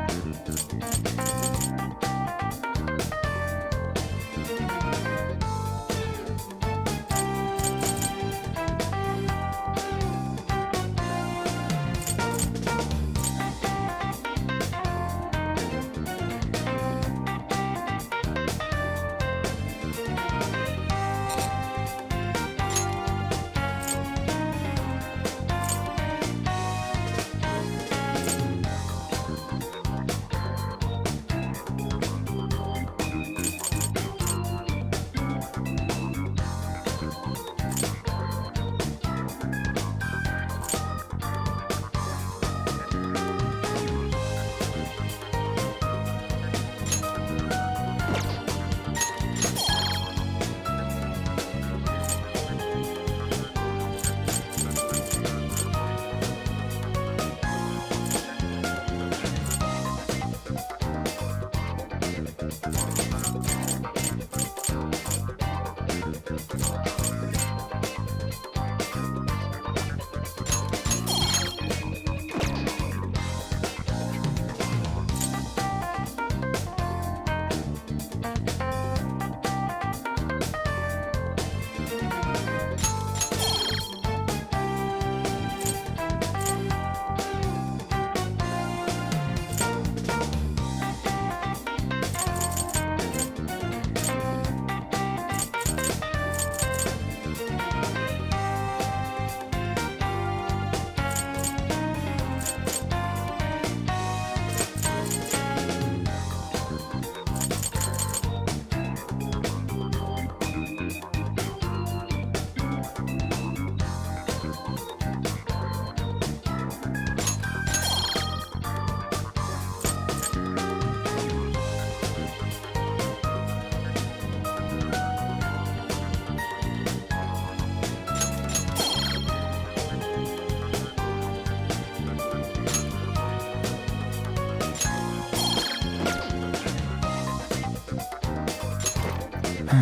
This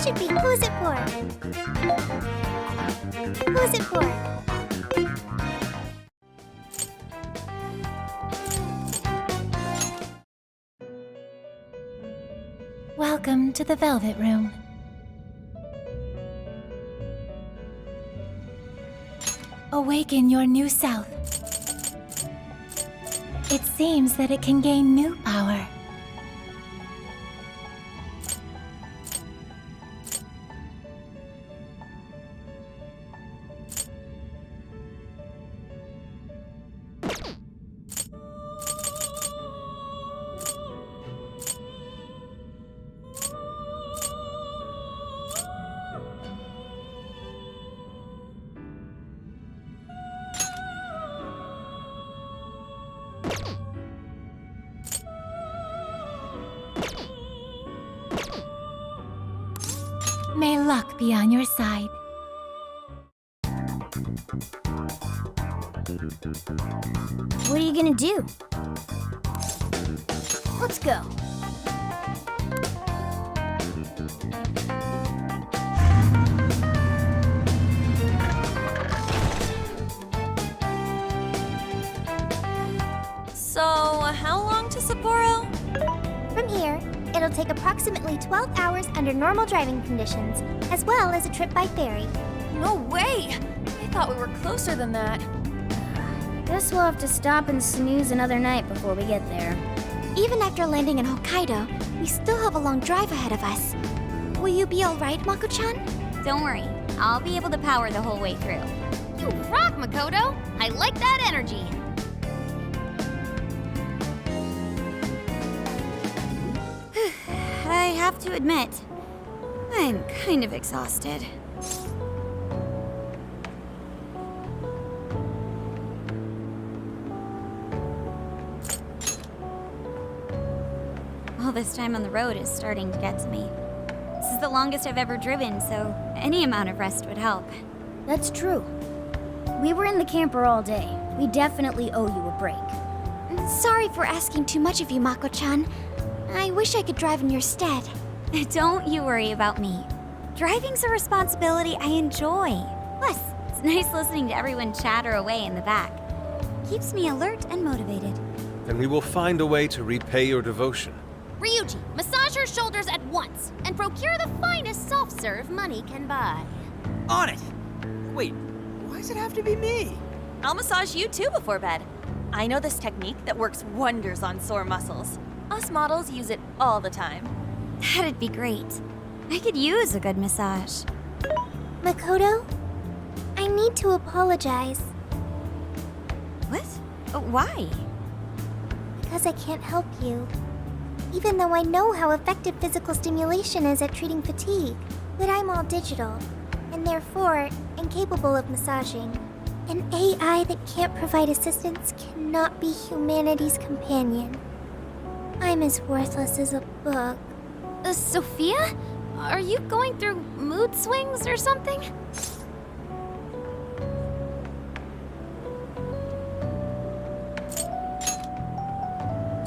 should be who's it for? Who's it for? Welcome to the Velvet Room. Awaken your new self. It seems that it can gain new power. May luck be on your side. What are you gonna do? Let's go. So, how long to Sapporo? From here, it'll take approximately 12 hours under normal driving conditions, as well as a trip by ferry. No way! I thought we were closer than that. Guess we'll have to stop and snooze another night before we get there. Even after landing in Hokkaido, we still have a long drive ahead of us. Will you be alright, Mako-chan? Don't worry, I'll be able to power the whole way through. You rock, Makoto! I like that energy! I have to admit, I'm kind of exhausted. All this time on the road is starting to get to me. This is the longest I've ever driven, so any amount of rest would help. That's true. We were in the camper all day. We definitely owe you a break. Sorry for asking too much of you, Mako-chan. I wish I could drive in your stead. Don't you worry about me. Driving's a responsibility I enjoy. Plus, it's nice listening to everyone chatter away in the back. Keeps me alert and motivated. Then we will find a way to repay your devotion. Ryuji, massage her shoulders at once and procure the finest soft-serve money can buy. On it! Wait, why does it have to be me? I'll massage you too before bed. I know this technique that works wonders on sore muscles. Us models use it all the time. That'd be great. I could use a good massage. Makoto, I need to apologize. What? Why? Because I can't help you. Even though I know how effective physical stimulation is at treating fatigue, but I'm all digital, and therefore incapable of massaging. An AI that can't provide assistance cannot be humanity's companion. I'm as worthless as a book. Sophia? Are you going through mood swings or something?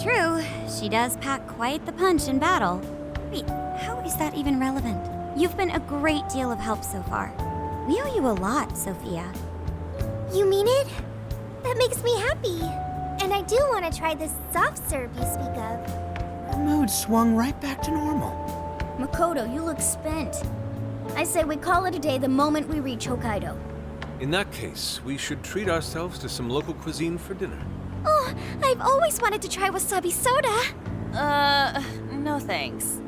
True, she does pack quite the punch in battle. Wait, how is that even relevant? You've been a great deal of help so far. We owe you a lot, Sophia. You mean it? That makes me happy. And I do want to try this soft serve you speak of. Her mood swung right back to normal. Makoto, you look spent. I say we call it a day the moment we reach Hokkaido. In that case, we should treat ourselves to some local cuisine for dinner. Oh, I've always wanted to try wasabi soda. No thanks.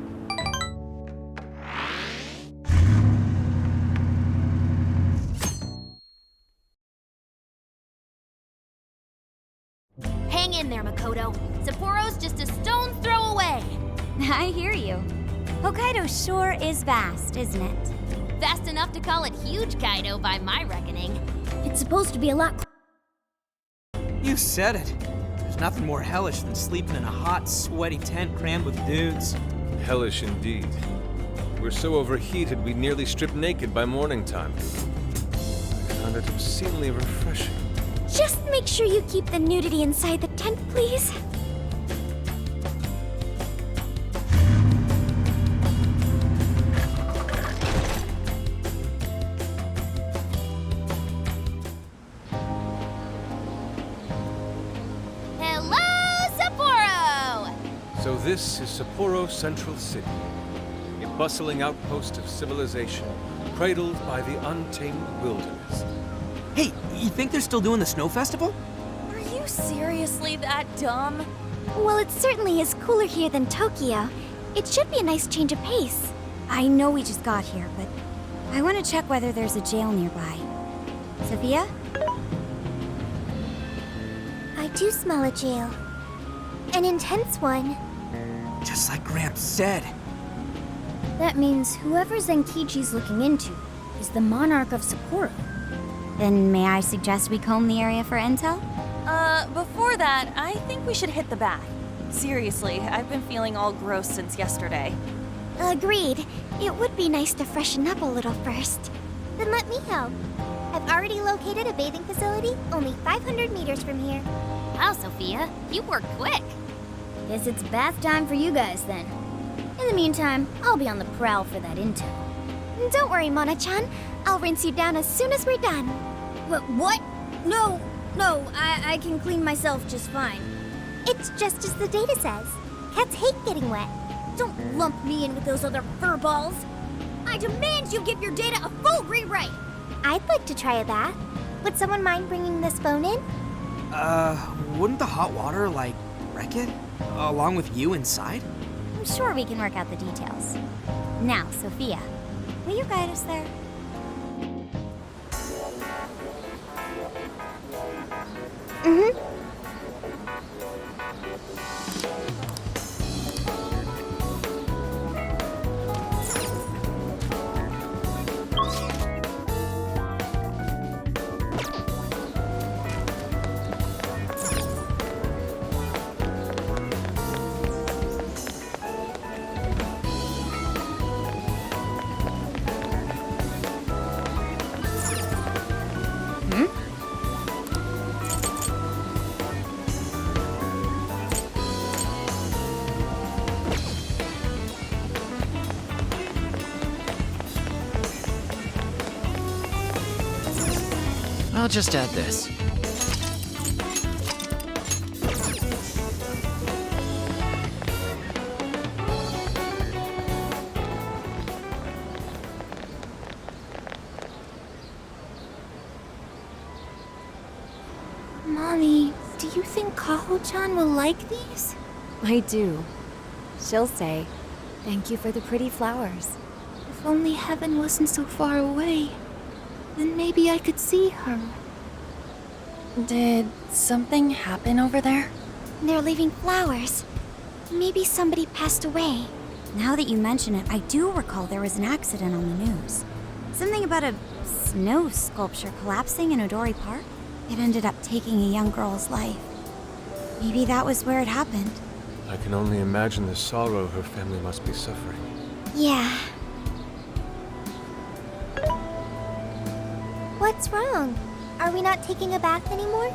Hang in there, Makoto. Sapporo's just a stone's throw away. I hear you. Hokkaido sure is vast, isn't it? Fast enough to call it huge, Kaido, by my reckoning. It's supposed to be a lot. You said it. There's nothing more hellish than sleeping in a hot, sweaty tent crammed with dudes. Hellish indeed. We're so overheated we nearly strip naked by morning time. I can find it obscenely refreshing. Just make sure you keep the nudity inside the tent, please. Hello, Sapporo! So this is Sapporo Central City, a bustling outpost of civilization, cradled by the untamed wilderness. Hey, you think they're still doing the snow festival? Are you seriously that dumb? Well, it certainly is cooler here than Tokyo. It should be a nice change of pace. I know we just got here, but I want to check whether there's a jail nearby. Sophia? I do smell a jail. An intense one. Just like Gramps said. That means whoever Zenkichi's looking into is the monarch of Sapporo. Then may I suggest we comb the area for intel? Before that, I think we should hit the bath. Seriously, I've been feeling all gross since yesterday. Agreed. It would be nice to freshen up a little first. Then let me help. I've already located a bathing facility only 500 meters from here. Wow, Sophia, you were quick. Guess it's bath time for you guys then. In the meantime, I'll be on the prowl for that intel. Don't worry, Mona-chan. I'll rinse you down as soon as we're done. What? No, I can clean myself just fine. It's just as the data says. Cats hate getting wet. Don't lump me in with those other furballs. I demand you give your data a full rewrite. I'd like to try a bath. Would someone mind bringing this phone in? Wouldn't the hot water, wreck it? Along with you inside? I'm sure we can work out the details. Now, Sophia, will you guide us there? Mm-hmm. I'll just add this. Mommy, do you think Kaho-chan will like these? I do. She'll say, "Thank you for the pretty flowers." If only heaven wasn't so far away. Then maybe I could see her. Did something happen over there? They're leaving flowers. Maybe somebody passed away. Now that you mention it, I do recall there was an accident on the news. Something about a snow sculpture collapsing in Odori Park. It ended up taking a young girl's life. Maybe that was where it happened. I can only imagine the sorrow her family must be suffering. Yeah. What's wrong? Are we not taking a bath anymore?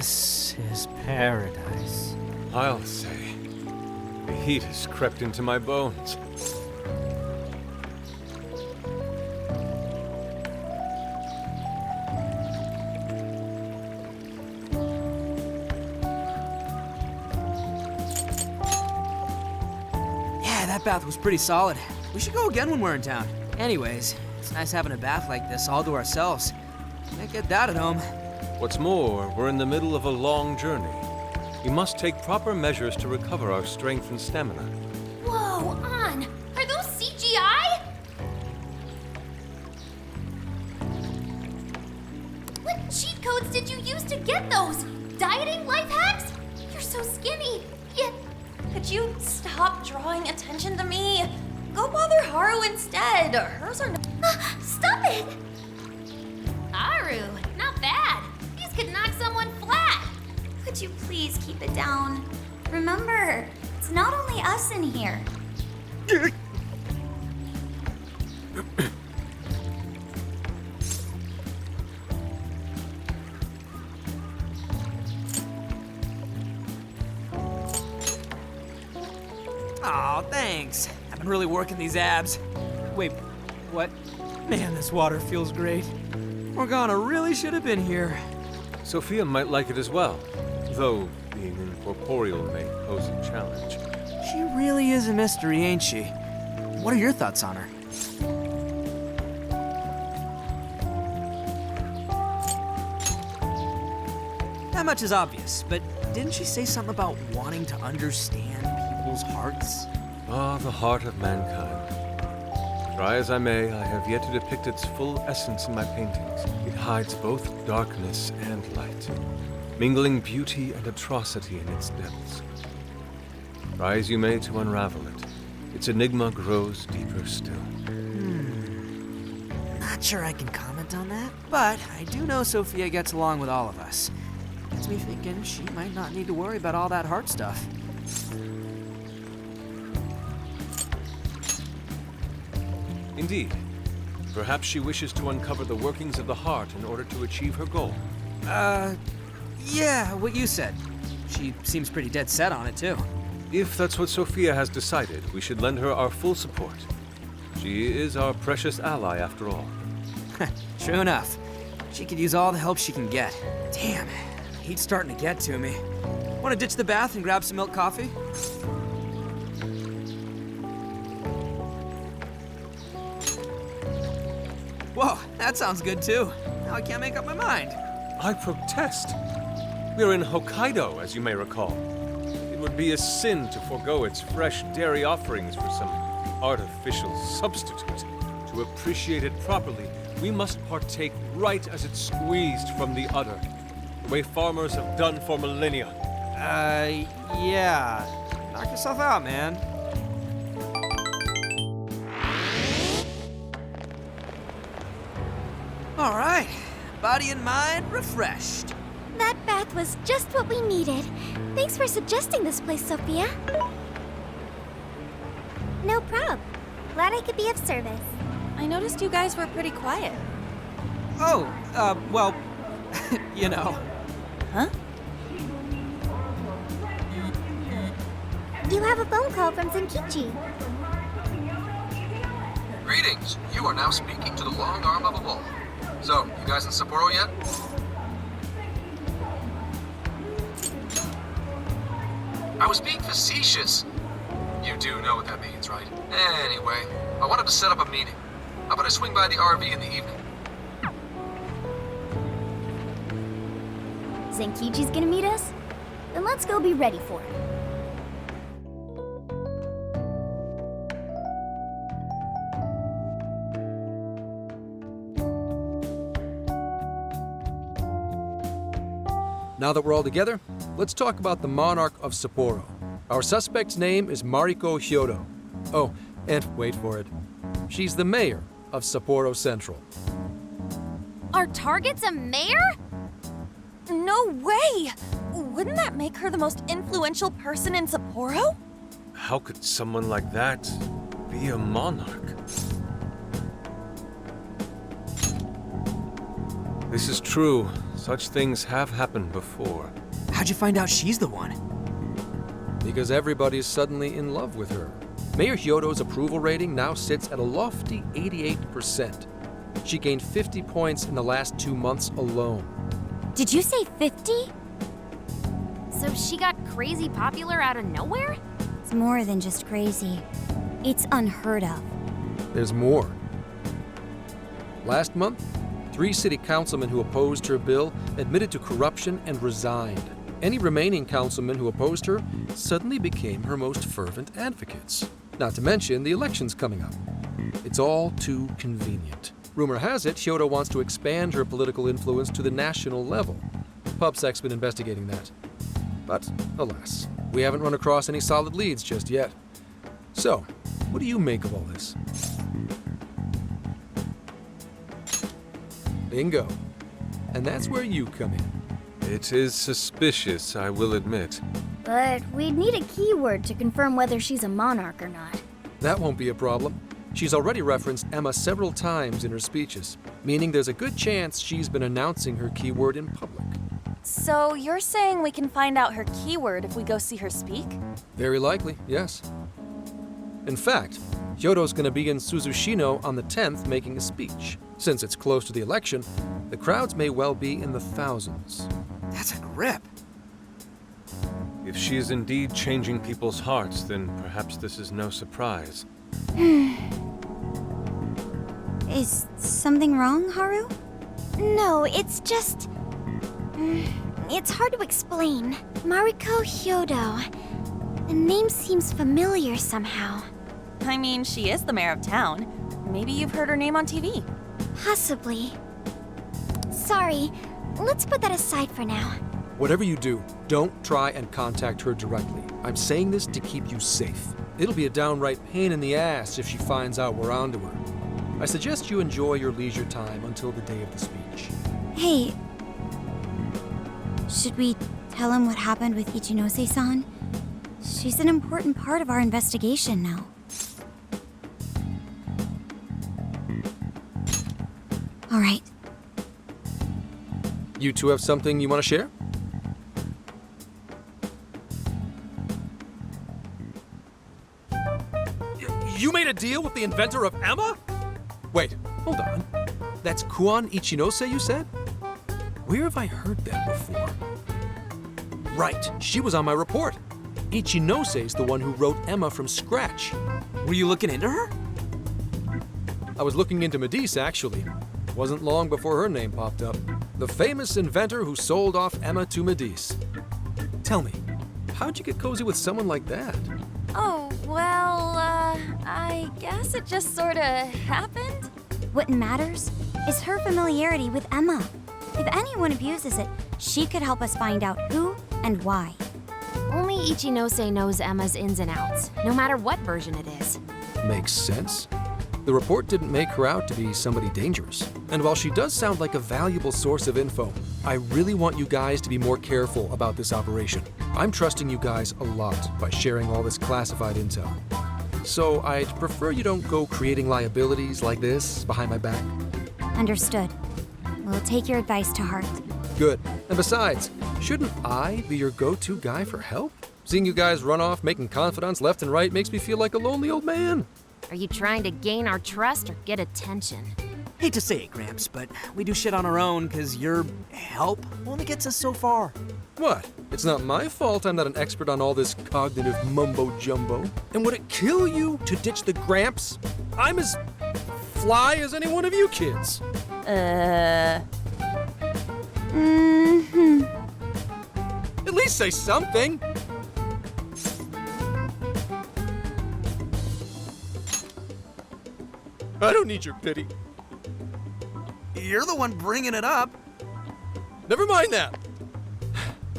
This is paradise. I'll say. The heat has crept into my bones. Yeah, that bath was pretty solid. We should go again when we're in town. Anyways, it's nice having a bath like this all to ourselves. Can't get that at home. What's more, we're in the middle of a long journey. We must take proper measures to recover our strength and stamina. Whoa, On! Are those CGI? What cheat codes did you use to get those? Dieting life hacks? You're so skinny, yet... Could you stop drawing attention to me? Go bother Haru instead. Hers are no- Stop it! Aru, not bad. These could knock someone flat. Could you please keep it down? Remember, it's not only us in here. Aw, thanks. I've been really working these abs. Wait, what? Man, this water feels great. Morgana really should have been here. Sophia might like it as well, though being incorporeal may pose a challenge. She really is a mystery, ain't she? What are your thoughts on her? That much is obvious, but didn't she say something about wanting to understand people's hearts? Ah, the heart of mankind. Try as I may, I have yet to depict its full essence in my paintings. It hides both darkness and light, mingling beauty and atrocity in its depths. Try as you may to unravel it, its enigma grows deeper still. Not sure I can comment on that, but I do know Sophia gets along with all of us. Gets me thinking she might not need to worry about all that heart stuff. Indeed. Perhaps she wishes to uncover the workings of the heart in order to achieve her goal. Yeah, what you said. She seems pretty dead set on it, too. If that's what Sophia has decided, we should lend her our full support. She is our precious ally, after all. True enough. She could use all the help she can get. Damn, heat's starting to get to me. Want to ditch the bath and grab some milk coffee? Whoa, that sounds good too. Now I can't make up my mind. I protest. We're in Hokkaido, as you may recall. It would be a sin to forego its fresh dairy offerings for some artificial substitute. To appreciate it properly, we must partake right as it's squeezed from the udder, the way farmers have done for millennia. Yeah. Knock yourself out, man. All right. Body and mind refreshed. That bath was just what we needed. Thanks for suggesting this place, Sophia. No prob. Glad I could be of service. I noticed you guys were pretty quiet. Oh, well, you know. Huh? You have a phone call from Zenkichi. Greetings. You are now speaking to the long arm of a bull. So, you guys in Sapporo yet? I was being facetious. You do know what that means, right? Anyway, I wanted to set up a meeting. How about I swing by the RV in the evening? Zenkichi's gonna meet us? Then let's go be ready for it. Now that we're all together, let's talk about the Monarch of Sapporo. Our suspect's name is Mariko Hyodo. Oh, and wait for it. She's the mayor of Sapporo Central. Our target's a mayor? No way! Wouldn't that make her the most influential person in Sapporo? How could someone like that be a monarch? This is true. Such things have happened before. How'd you find out she's the one? Because everybody's suddenly in love with her. Mayor Hyodo's approval rating now sits at a lofty 88%. She gained 50 points in the last 2 months alone. Did you say 50? So she got crazy popular out of nowhere? It's more than just crazy. It's unheard of. There's more. Last month, 3 city councilmen who opposed her bill admitted to corruption and resigned. Any remaining councilmen who opposed her suddenly became her most fervent advocates. Not to mention the elections coming up. It's all too convenient. Rumor has it, Hyodo wants to expand her political influence to the national level. PubSec's been investigating that. But, alas, we haven't run across any solid leads just yet. So, what do you make of all this? Bingo. And that's where you come in. It is suspicious, I will admit. But we'd need a keyword to confirm whether she's a monarch or not. That won't be a problem. She's already referenced Emma several times in her speeches, meaning there's a good chance she's been announcing her keyword in public. So you're saying we can find out her keyword if we go see her speak? Very likely, yes. In fact, Hyodo's going to be in Suzushino on the 10th making a speech. Since it's close to the election, the crowds may well be in the thousands. That's a grip. If she is indeed changing people's hearts, then perhaps this is no surprise. Is something wrong, Haru? No, it's just... It's hard to explain. Mariko Hyodo. The name seems familiar somehow. I mean, she is the mayor of town. Maybe you've heard her name on TV. Possibly. Sorry, let's put that aside for now. Whatever you do, don't try and contact her directly. I'm saying this to keep you safe. It'll be a downright pain in the ass if she finds out we're onto her. I suggest you enjoy your leisure time until the day of the speech. Hey, should we tell him what happened with Ichinose-san? She's an important part of our investigation now. All right. You two have something you want to share? You made a deal with the inventor of Emma? Wait, hold on. That's Kuon Ichinose, you said? Where have I heard that before? Right, she was on my report. Ichinose's the one who wrote Emma from scratch. Were you looking into her? I was looking into Medice, actually. It wasn't long before her name popped up. The famous inventor who sold off Emma to Medice. Tell me, how'd you get cozy with someone like that? Oh, well, I guess it just sorta happened. What matters is her familiarity with Emma. If anyone abuses it, she could help us find out who and why. Only Ichinose knows Emma's ins and outs, no matter what version it is. Makes sense. The report didn't make her out to be somebody dangerous. And while she does sound like a valuable source of info, I really want you guys to be more careful about this operation. I'm trusting you guys a lot by sharing all this classified intel. So I'd prefer you don't go creating liabilities like this behind my back. Understood. We'll take your advice to heart. Good. And besides, shouldn't I be your go-to guy for help? Seeing you guys run off making confidants left and right makes me feel like a lonely old man. Are you trying to gain our trust or get attention? Hate to say it, Gramps, but we do shit on our own because your help only gets us so far. What? It's not my fault I'm not an expert on all this cognitive mumbo-jumbo. And would it kill you to ditch the Gramps? I'm as fly as any one of you kids. At least say something. I don't need your pity. You're the one bringing it up. Never mind that.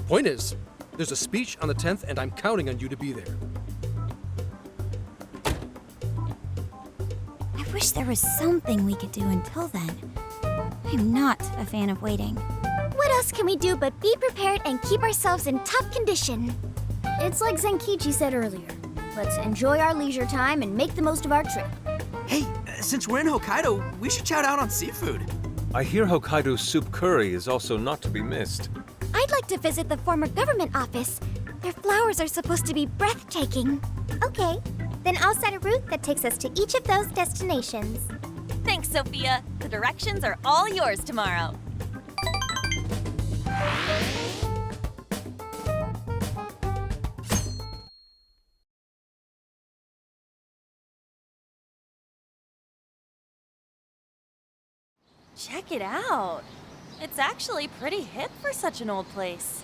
Point is, there's a speech on the 10th and I'm counting on you to be there. I wish there was something we could do until then. I'm not a fan of waiting. What else can we do but be prepared and keep ourselves in top condition? It's like Zenkichi said earlier. Let's enjoy our leisure time and make the most of our trip. Hey, since we're in Hokkaido, we should shout out on seafood. I hear Hokkaido's soup curry is also not to be missed. I'd like to visit the former government office. Their flowers are supposed to be breathtaking. Okay, then I'll set a route that takes us to each of those destinations. Thanks, Sophia. The directions are all yours tomorrow. Check it out. It's actually pretty hip for such an old place.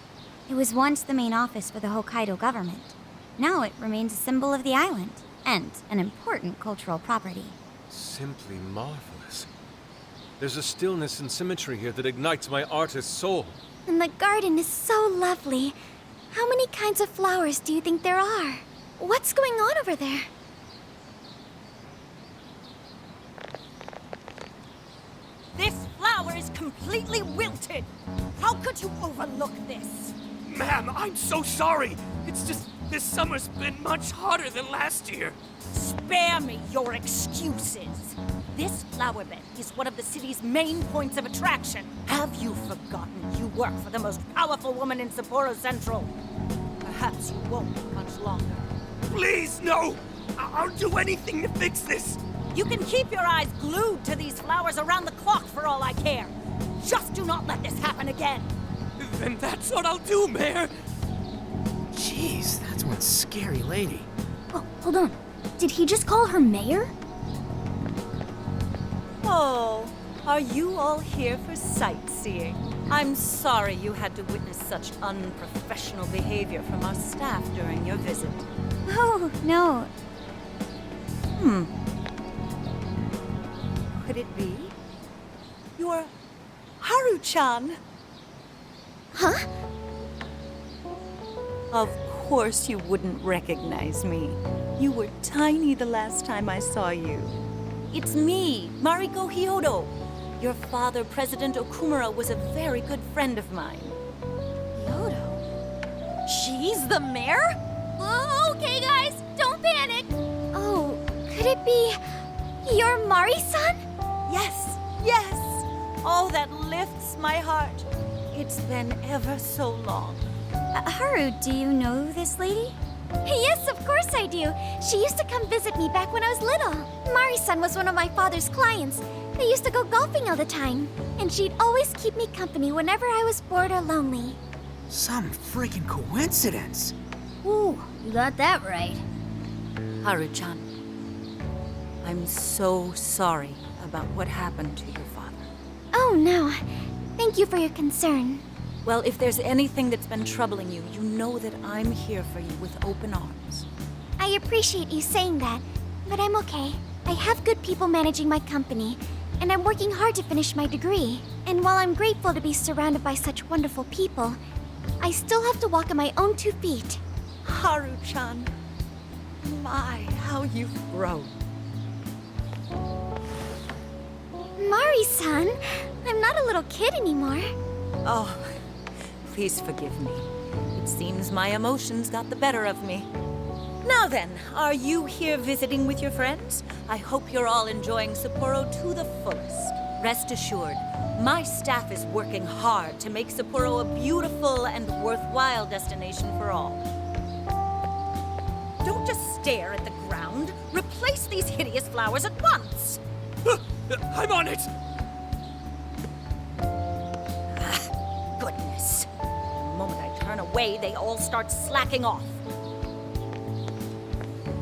It was once the main office for the Hokkaido government. Now it remains a symbol of the island and an important cultural property. Simply marvelous. There's a stillness and symmetry here that ignites my artist's soul. And the garden is so lovely. How many kinds of flowers do you think there are? What's going on over there? This flower is completely wilted. How could you overlook this? Ma'am, I'm so sorry. It's just this summer's been much hotter than last year. Spare me your excuses. This flower bed is one of the city's main points of attraction. Have you forgotten you work for the most powerful woman in Sapporo Central? Perhaps you won't much longer. Please, no! I'll do anything to fix this. You can keep your eyes glued to these flowers around the clock for all I care. Just do not let this happen again. Then that's what I'll do, Mayor. Jeez, that's one scary lady. Oh, hold on. Did he just call her mayor? Oh, are you all here for sightseeing? I'm sorry you had to witness such unprofessional behavior from our staff during your visit. Oh, no. Could it be? You're Haru-chan. Huh? Of course you wouldn't recognize me. You were tiny the last time I saw you. It's me, Mariko Hyodo. Your father, President Okumura, was a very good friend of mine. Hyodo? She's the mayor? Okay, guys, don't panic. Oh, could it be your Mari-san? Yes, yes. Oh, that lifts my heart. It's been ever so long. Haru, do you know this lady? Yes, of course I do. She used to come visit me back when I was little. Mari-san was one of my father's clients. They used to go golfing all the time. And she'd always keep me company whenever I was bored or lonely. Some freaking coincidence. Ooh, you got that right. Haru-chan, I'm so sorry about what happened to your father. Oh, no. Thank you for your concern. Well, if there's anything that's been troubling you, you know that I'm here for you with open arms. I appreciate you saying that, but I'm okay. I have good people managing my company, and I'm working hard to finish my degree. And while I'm grateful to be surrounded by such wonderful people, I still have to walk on my own 2 feet. Haru-chan, my, how you've grown. Mari-san, I'm not a little kid anymore. Oh, please forgive me. It seems my emotions got the better of me. Now then, are you here visiting with your friends? I hope you're all enjoying Sapporo to the fullest. Rest assured, my staff is working hard to make Sapporo a beautiful and worthwhile destination for all. Don't just stare at the ground. Replace these hideous flowers at once. I'm on it! Goodness. The moment I turn away, they all start slacking off.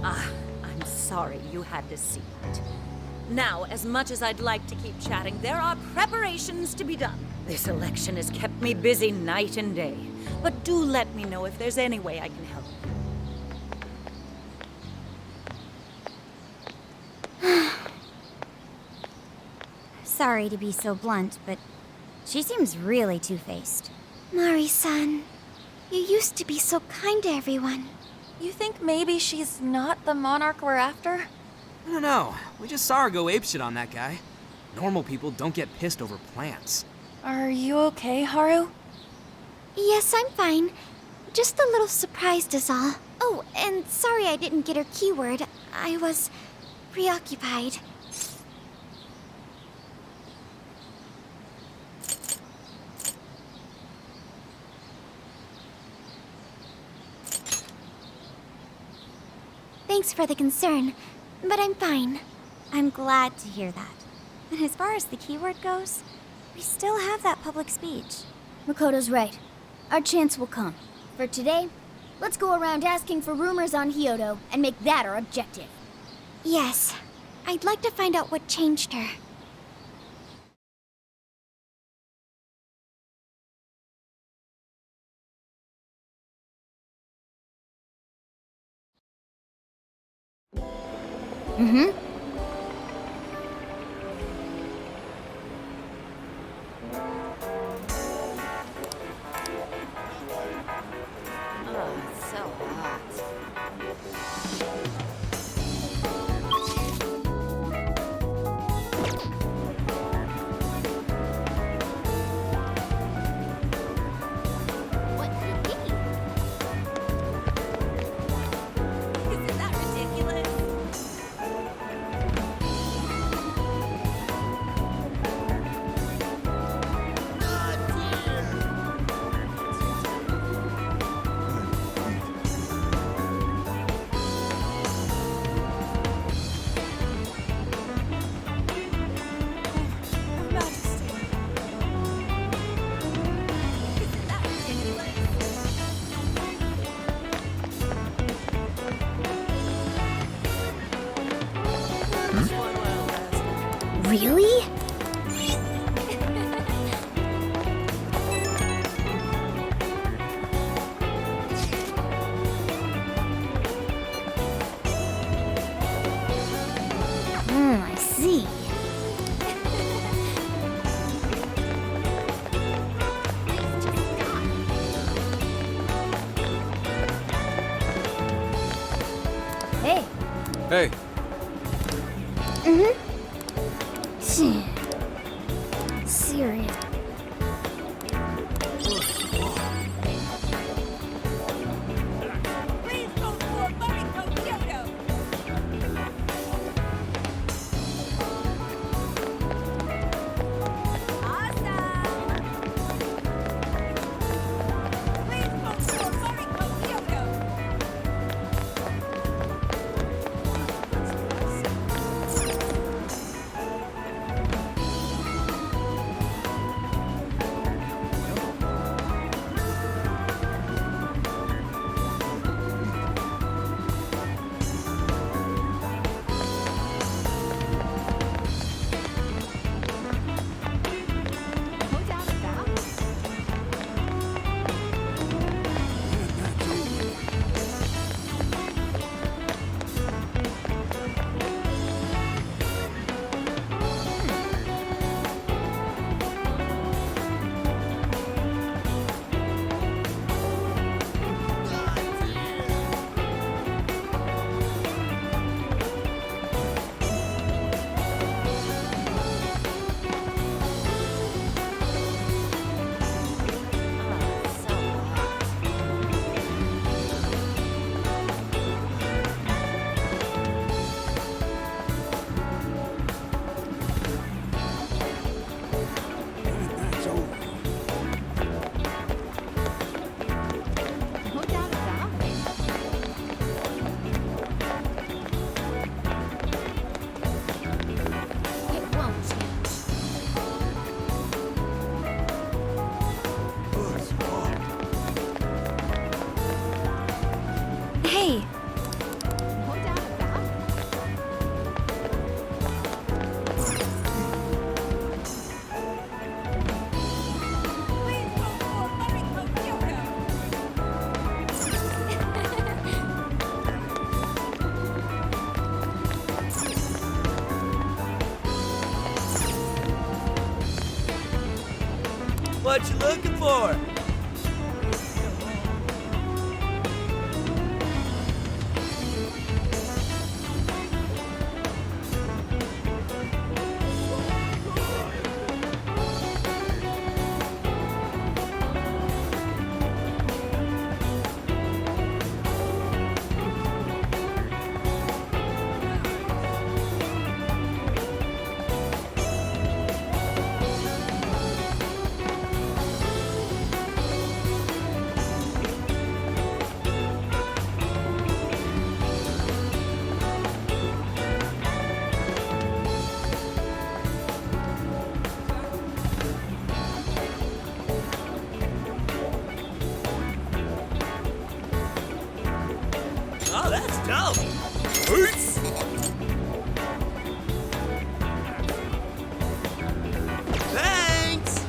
I'm sorry you had to see that. Now, as much as I'd like to keep chatting, there are preparations to be done. This election has kept me busy night and day. But do let me know if there's any way I can help. Sorry to be so blunt, but she seems really two-faced. Mari-san, you used to be so kind to everyone. You think maybe she's not the monarch we're after? I don't know. We just saw her go apeshit on that guy. Normal people don't get pissed over plants. Are you okay, Haru? Yes, I'm fine. Just a little surprised is all. Oh, and sorry I didn't get her keyword. I was preoccupied. Thanks for the concern, but I'm fine. I'm glad to hear that. And as far as the keyword goes, we still have that public speech. Makoto's right. Our chance will come. For today, let's go around asking for rumors on Hyodo and make that our objective. Yes. I'd like to find out what changed her. Mm-hmm. Oh, it's so hot. What could it be? Isn't that ridiculous? Really? I see. Hey. Hey, Mm-hmm. Serious. Please vote for Mariko Kyoto! Please vote for Mariko Kyoto! Hey, What you looking for? Oh, that's dope. Peace. Thanks.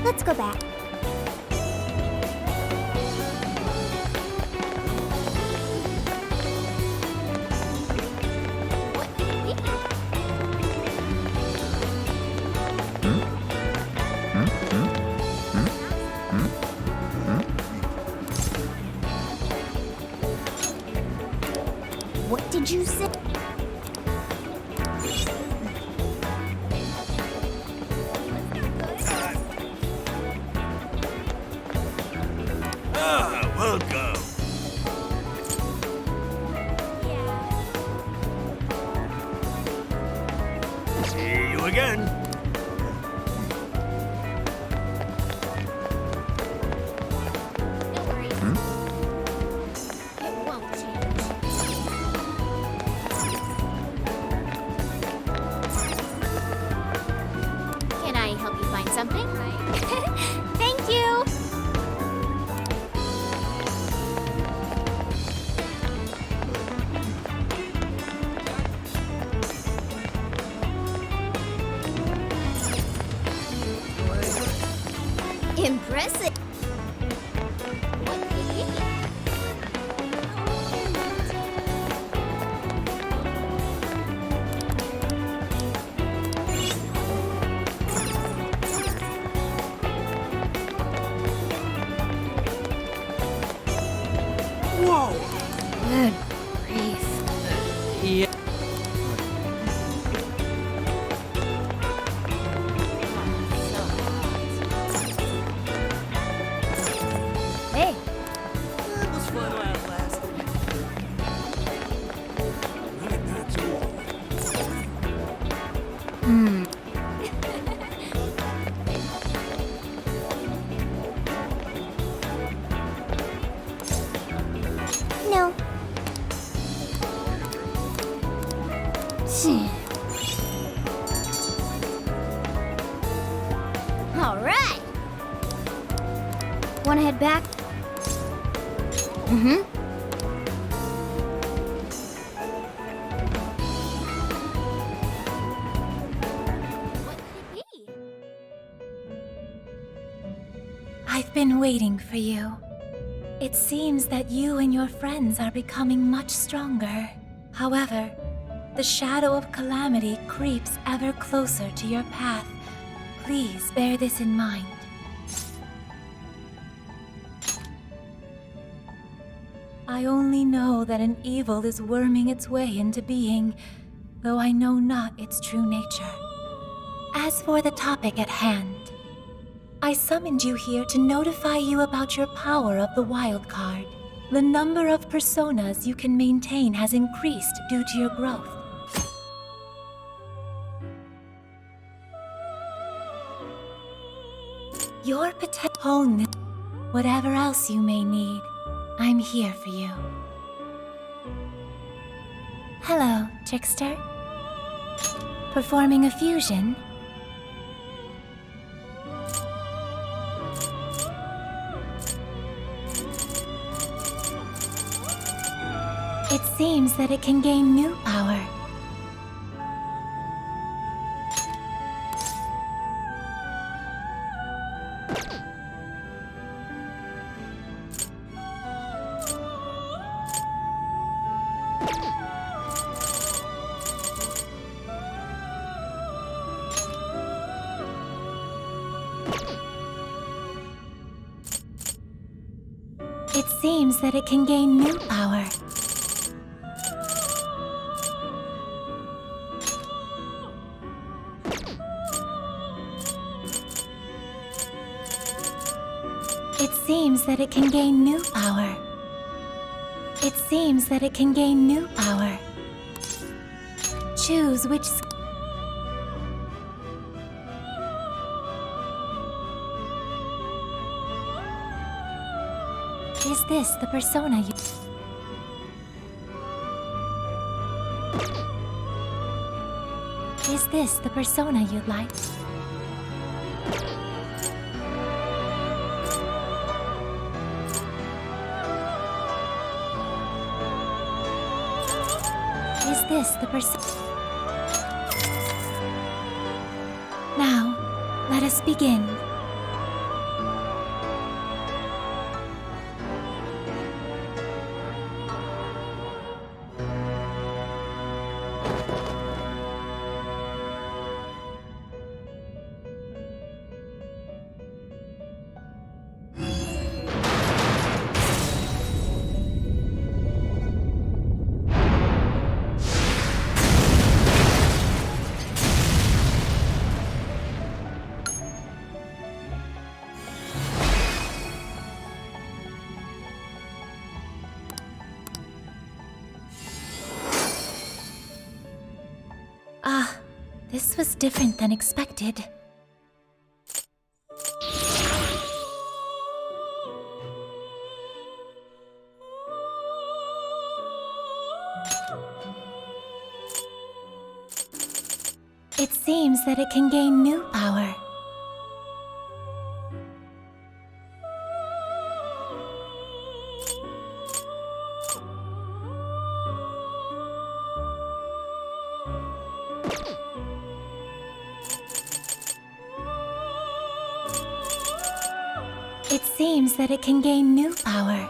Let's go back. What did you say? We'll go. See you again. It won't change. Can I help you find something? Thank you! Impressive! What could it be? Whoa! Good grief. Yeah. Hey, It was fun while it lasted. Not too long. No. all right. Want to head back? Mm-hmm. What could it be? I've been waiting for you. It seems that you and your friends are becoming much stronger. However, the shadow of calamity creeps ever closer to your path. Please bear this in mind. I only know that an evil is worming its way into being, though I know not its true nature. As for the topic at hand, I summoned you here to notify you about your power of the wild card. The number of personas you can maintain has increased due to your growth. Your potential hone this. Whatever else you may need, I'm here for you. Hello, Trickster. Performing a fusion? It seems that it can gain new power. It seems that it can gain new power. It seems that it can gain new power. It seems that it can gain new power. Choose which Is this the persona you... Is this the persona you'd like? Is this the persona? Now, let us begin. Ah, this was different than expected. It seems that it can gain new power. It seems that it can gain new power.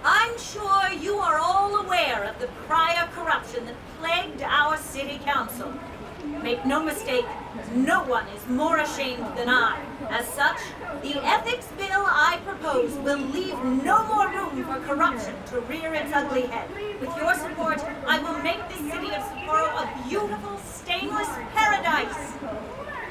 I'm sure you are all aware of the prior corruption that plagued our city council. Make no mistake, no one is more ashamed than I. As such, the ethics bill I propose will leave no more room for corruption to rear its ugly head. With your support, I will make the city of Sapporo a beautiful, stainless paradise.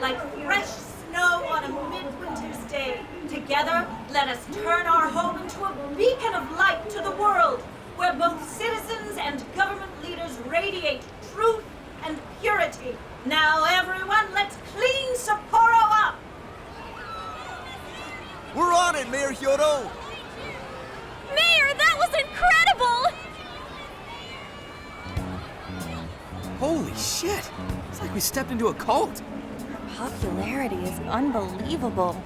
Like fresh snow on a midwinter's day. Together, let us turn our home into a beacon of light to the world, where both citizens and government leaders radiate truth and purity. Now, everyone, let's clean Sapporo up! We're on it, Mayor Hyodo! Mayor, that was incredible! Holy shit! It's like we stepped into a cult. Popularity is unbelievable.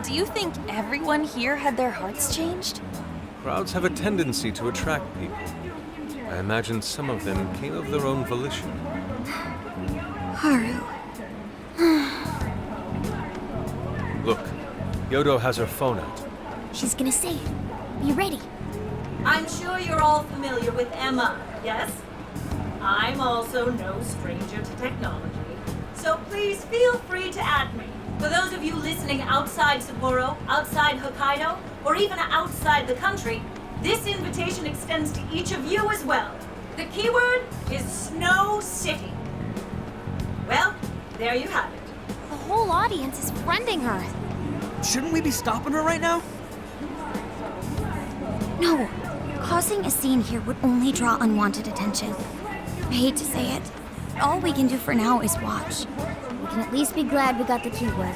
Do you think everyone here had their hearts changed? Crowds have a tendency to attract people. I imagine some of them came of their own volition. Haru. Look, Hyodo has her phone out. She's gonna say it. Be ready. I'm sure you're all familiar with Emma, yes? I'm also no stranger to technology, so please feel free to add me. For those of you listening outside Sapporo, outside Hokkaido, or even outside the country, this invitation extends to each of you as well. The keyword is Snow City. Well, there you have it. The whole audience is friending her. Shouldn't we be stopping her right now? No. Causing a scene here would only draw unwanted attention. I hate to say it. All we can do for now is watch. We can at least be glad we got the keyword.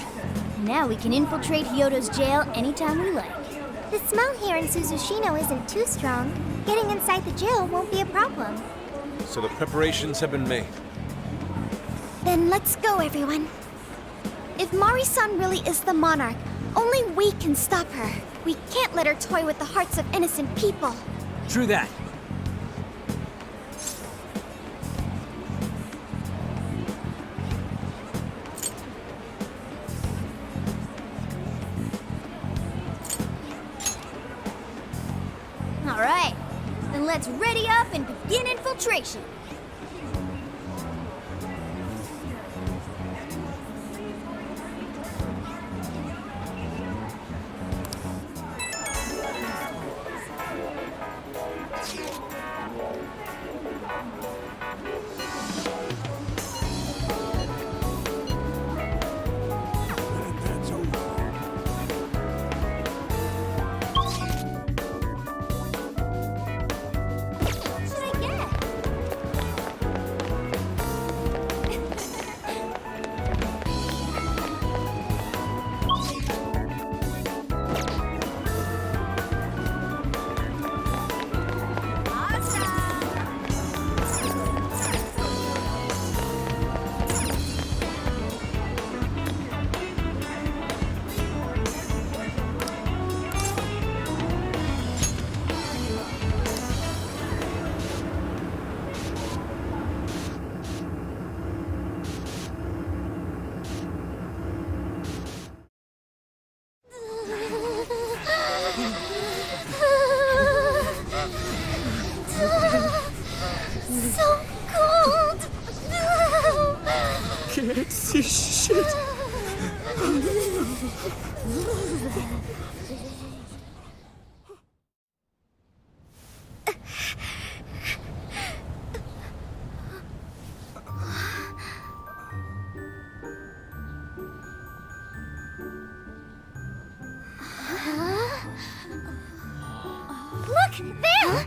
Now we can infiltrate Hyodo's jail anytime we like. The smell here in Suzushino isn't too strong. Getting inside the jail won't be a problem. So the preparations have been made. Then let's go, everyone. If Mari-san really is the monarch, only we can stop her. We can't let her toy with the hearts of innocent people. True that. All right, then let's ready up and begin infiltration. So cold! Can't see shit. Look! There!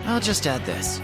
I'll just add this.